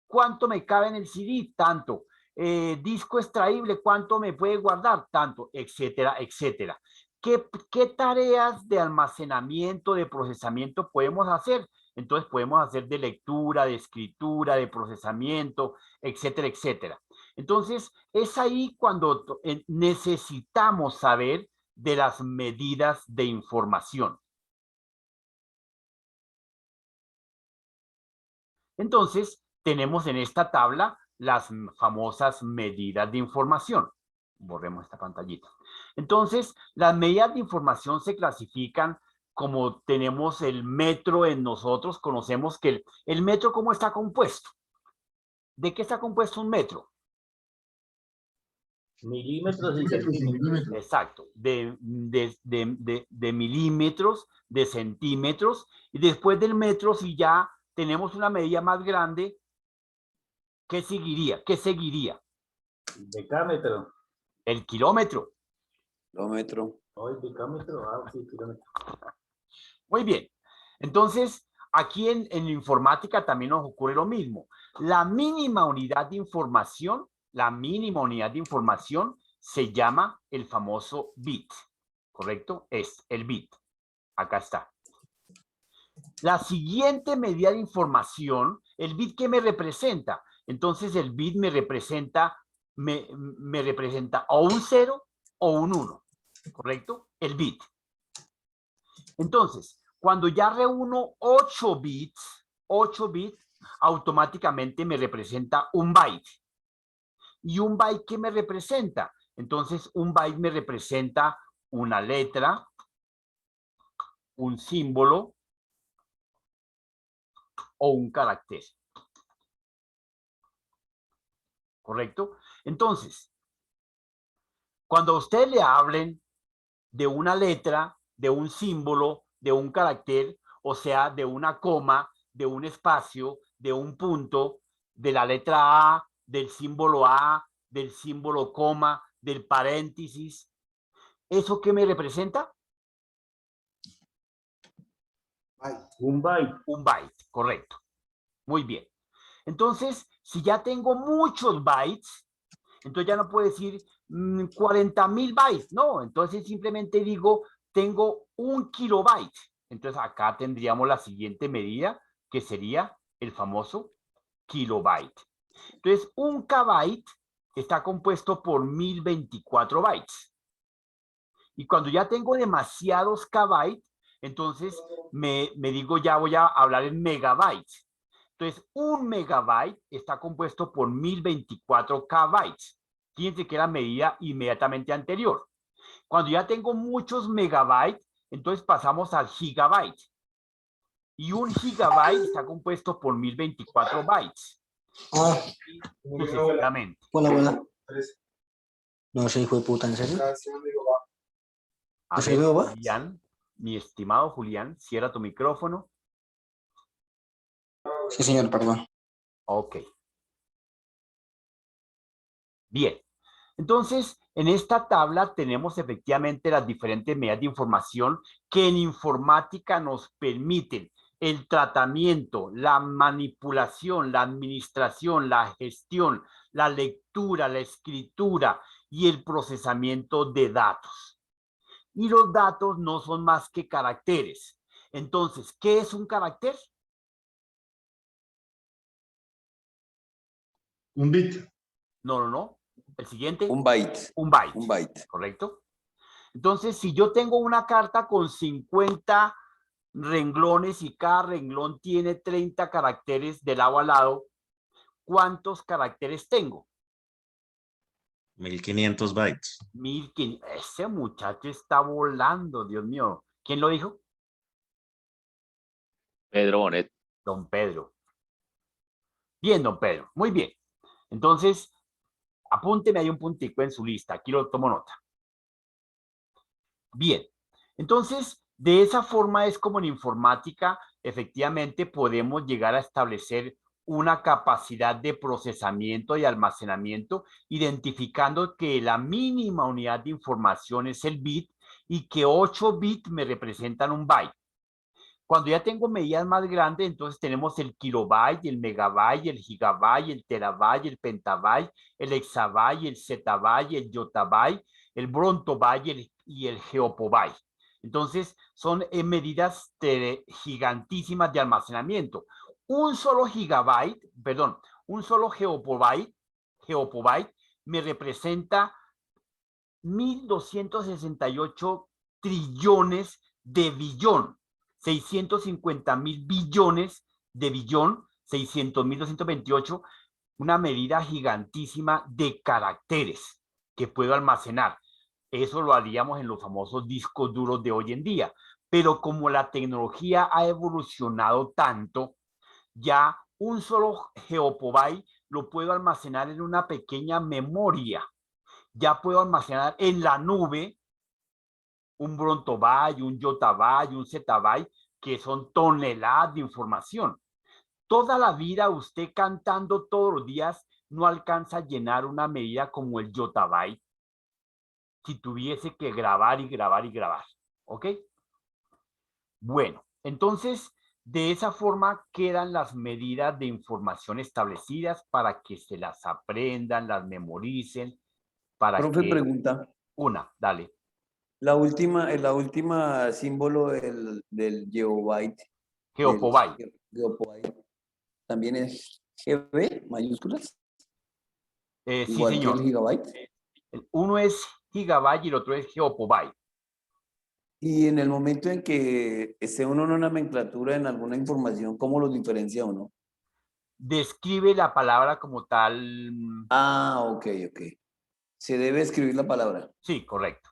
¿Cuánto me cabe en el CD? Tanto. Disco extraíble, ¿cuánto me puede guardar? Tanto, etcétera, etcétera. ¿Qué tareas de almacenamiento, de procesamiento podemos hacer? Entonces podemos hacer de lectura, de escritura, de procesamiento, etcétera, etcétera. Entonces es ahí cuando necesitamos saber de las medidas de información. Entonces tenemos en esta tabla las famosas medidas de información. Borremos esta pantallita. Entonces, las medidas de información se clasifican como tenemos el metro en nosotros. Conocemos que el metro, ¿cómo está compuesto? ¿De qué está compuesto un metro? Milímetros y centímetros. Exacto, de milímetros, de centímetros. Y después del metro, si ya tenemos una medida más grande, ¿qué seguiría? ¿Qué seguiría? Decámetro. El kilómetro. Kilómetro. Oh, el decámetro. Ah, sí, kilómetro. Muy bien. Entonces, aquí en informática también nos ocurre lo mismo. La mínima unidad de información se llama el famoso bit. ¿Correcto? Es el bit. Acá está. La siguiente medida de información, el bit que me representa. Entonces el bit me representa o un 0 o un 1. ¿Correcto? El bit. Entonces, cuando ya reúno 8 bits, automáticamente me representa un byte. ¿Y un byte qué me representa? Entonces, un byte me representa una letra, un símbolo o un carácter. ¿Correcto? Entonces, cuando a usted le hablen de una letra, de un símbolo, de un carácter, o sea, de una coma, de un espacio, de un punto, de la letra A, del símbolo coma, del paréntesis, ¿eso qué me representa? Un byte. Un byte, correcto. Muy bien. Entonces, si ya tengo muchos bytes, entonces ya no puedo decir 40.000 bytes. No, entonces simplemente digo, tengo 1 kilobyte. Entonces acá tendríamos la siguiente medida, que sería el famoso kilobyte. Entonces, 1 kbyte está compuesto por 1024 bytes. Y cuando ya tengo demasiados kbytes, entonces me digo, ya voy a hablar en megabytes. Entonces, 1 megabyte está compuesto por 1024 kbytes. Fíjense que era medida inmediatamente anterior. Cuando ya tengo muchos megabytes, entonces pasamos al gigabyte. Y 1 gigabyte está compuesto por 1024 bytes. Sucesivamente. Hola. No, ese hijo de puta, ¿en serio? A ver, Julián, mi estimado Julián, cierra tu micrófono. Sí, señor, perdón. Ok. Bien. Entonces, en esta tabla tenemos efectivamente las diferentes medidas de información que en informática nos permiten el tratamiento, la manipulación, la administración, la gestión, la lectura, la escritura y el procesamiento de datos. Y los datos no son más que caracteres. Entonces, ¿qué es un carácter? Un bit. No. El siguiente. Un byte. Un byte. Un byte. ¿Correcto? Entonces, si yo tengo una carta con 50 renglones y cada renglón tiene 30 caracteres de lado a lado, ¿cuántos caracteres tengo? 1500 bytes. 1500. Ese muchacho está volando, Dios mío. ¿Quién lo dijo? Pedro Bonet. Don Pedro. Bien, don Pedro. Muy bien. Entonces, apúnteme ahí un puntico en su lista. Aquí lo tomo nota. Bien. Entonces, de esa forma es como en informática, efectivamente, podemos llegar a establecer una capacidad de procesamiento y almacenamiento, identificando que la mínima unidad de información es el bit y que 8 bits me representan un byte. Cuando ya tengo medidas más grandes, entonces tenemos el kilobyte, el megabyte, el gigabyte, el terabyte, el pentabyte, el exabyte, el zettabyte, el yottabyte, el brontobyte y el geopobyte. Entonces, son medidas gigantísimas de almacenamiento. Un solo geopobyte me representa 1268 trillones de billón. 650.000 billones de billón, 600.228, una medida gigantísima de caracteres que puedo almacenar. Eso lo haríamos en los famosos discos duros de hoy en día. Pero como la tecnología ha evolucionado tanto, ya un solo geopobyte lo puedo almacenar en una pequeña memoria. Ya puedo almacenar en la nube un brontobyte, un yottabyte, un zettabyte, que son toneladas de información. toda la vida usted cantando todos los días no alcanza a llenar una medida como el yottabyte si tuviese que grabar y grabar y grabar, ¿ok? Bueno, entonces, de esa forma quedan las medidas de información establecidas para que se las aprendan, las memoricen, para Profe, que... pregunta. Dale. La última símbolo del geobyte. Geopobyte. Geopobyte. ¿También es GB mayúsculas? Sí, Igual señor. que el gigabyte. Uno es gigabyte y el otro es geopobyte. Y en el momento en que esté uno en una nomenclatura en alguna información, ¿cómo los diferencia uno? Describe la palabra como tal. Ah, ok. ¿Se debe escribir la palabra? Sí, correcto.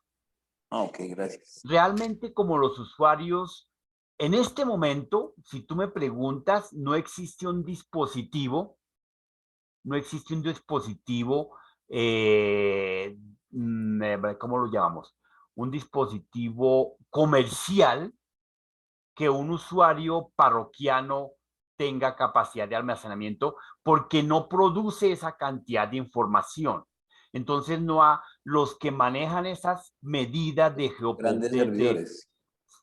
Ah, ok, gracias. Realmente, como los usuarios, en este momento, si tú me preguntas, no existe un dispositivo, ¿cómo lo llamamos? Un dispositivo comercial que un usuario parroquiano tenga capacidad de almacenamiento porque no produce esa cantidad de información. Entonces, los que manejan esas medidas de grandes servidores.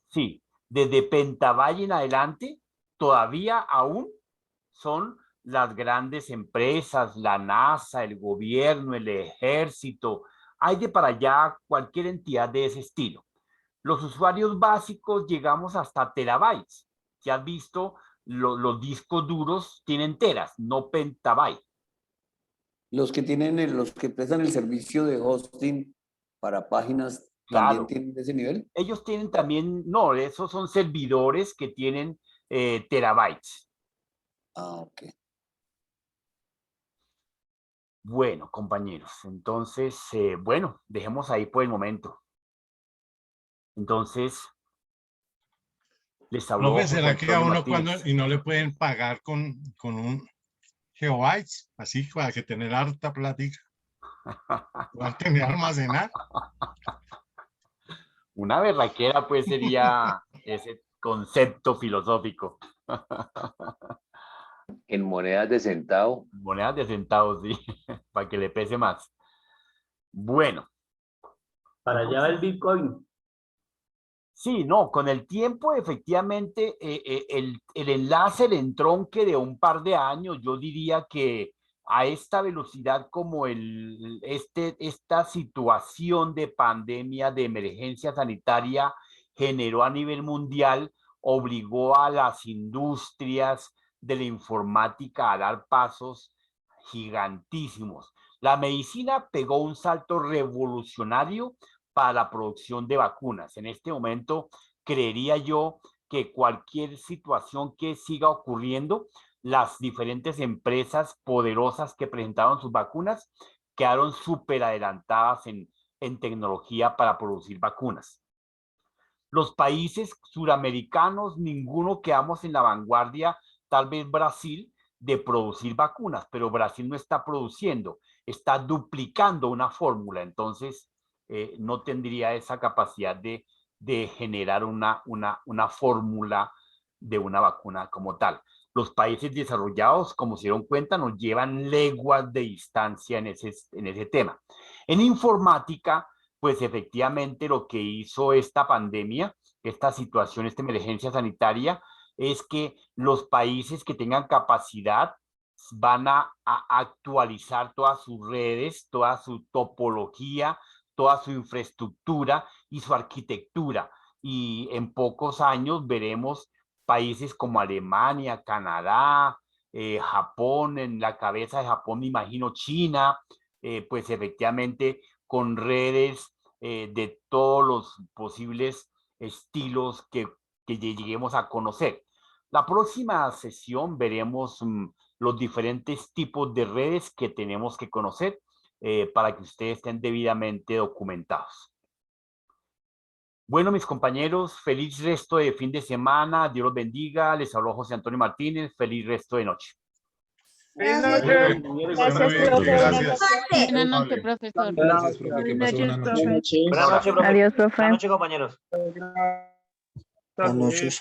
Sí, desde petabyte en adelante, todavía aún son las grandes empresas, la NASA, el gobierno, el ejército. Hay de para allá cualquier entidad de ese estilo. Los usuarios básicos llegamos hasta terabytes. Si has visto, los discos duros tienen teras, no petabytes. Los que prestan el servicio de hosting para páginas, Claro. ¿también tienen ese nivel? Ellos tienen también, no, esos son servidores que tienen terabytes. Ah, ok. Bueno, compañeros, entonces, bueno, dejemos ahí por el momento. Entonces, les habló Profe, ¿será José que a Antonio uno Martínez. y no le pueden pagar con un gigabytes, así para que tener harta plática? ¿Van a tener almacenar? Una berraquera, pues, sería ese concepto filosófico. En monedas de centavo. Monedas de centavos, sí, para que le pese más. Bueno. Para allá va el Bitcoin. Sí, no, con el tiempo, efectivamente, el enlace, el entronque de un par de años, yo diría que a esta velocidad como esta situación de pandemia, de emergencia sanitaria generó a nivel mundial, obligó a las industrias de la informática a dar pasos gigantísimos. La medicina pegó un salto revolucionario para la producción de vacunas. En este momento, creería yo que cualquier situación que siga ocurriendo, las diferentes empresas poderosas que presentaron sus vacunas quedaron súper adelantadas en tecnología para producir vacunas. Los países suramericanos, ninguno quedamos en la vanguardia, tal vez Brasil, de producir vacunas, pero Brasil no está produciendo, está duplicando una fórmula, entonces no tendría esa capacidad de generar una fórmula de una vacuna como tal. Los países desarrollados, como se dieron cuenta, nos llevan leguas de distancia en ese tema. En informática, pues efectivamente lo que hizo esta pandemia, esta situación, esta emergencia sanitaria, es que los países que tengan capacidad van a actualizar todas sus redes, toda su topología, toda su infraestructura y su arquitectura. Y en pocos años veremos países como Alemania, Canadá, Japón, en la cabeza de Japón me imagino China, pues efectivamente con redes de todos los posibles estilos que lleguemos a conocer. La próxima sesión veremos los diferentes tipos de redes que tenemos que conocer para que ustedes estén debidamente documentados. Bueno, mis compañeros, feliz resto de fin de semana, Dios los bendiga, les habló José Antonio Martínez, feliz resto de noche. Gracias. Buenas noches, profesor. Gracias, profe. Que pase buenas noches. Buenas noches, profe. Adiós, profe. Buenas noches, compañeros. Buenas noches.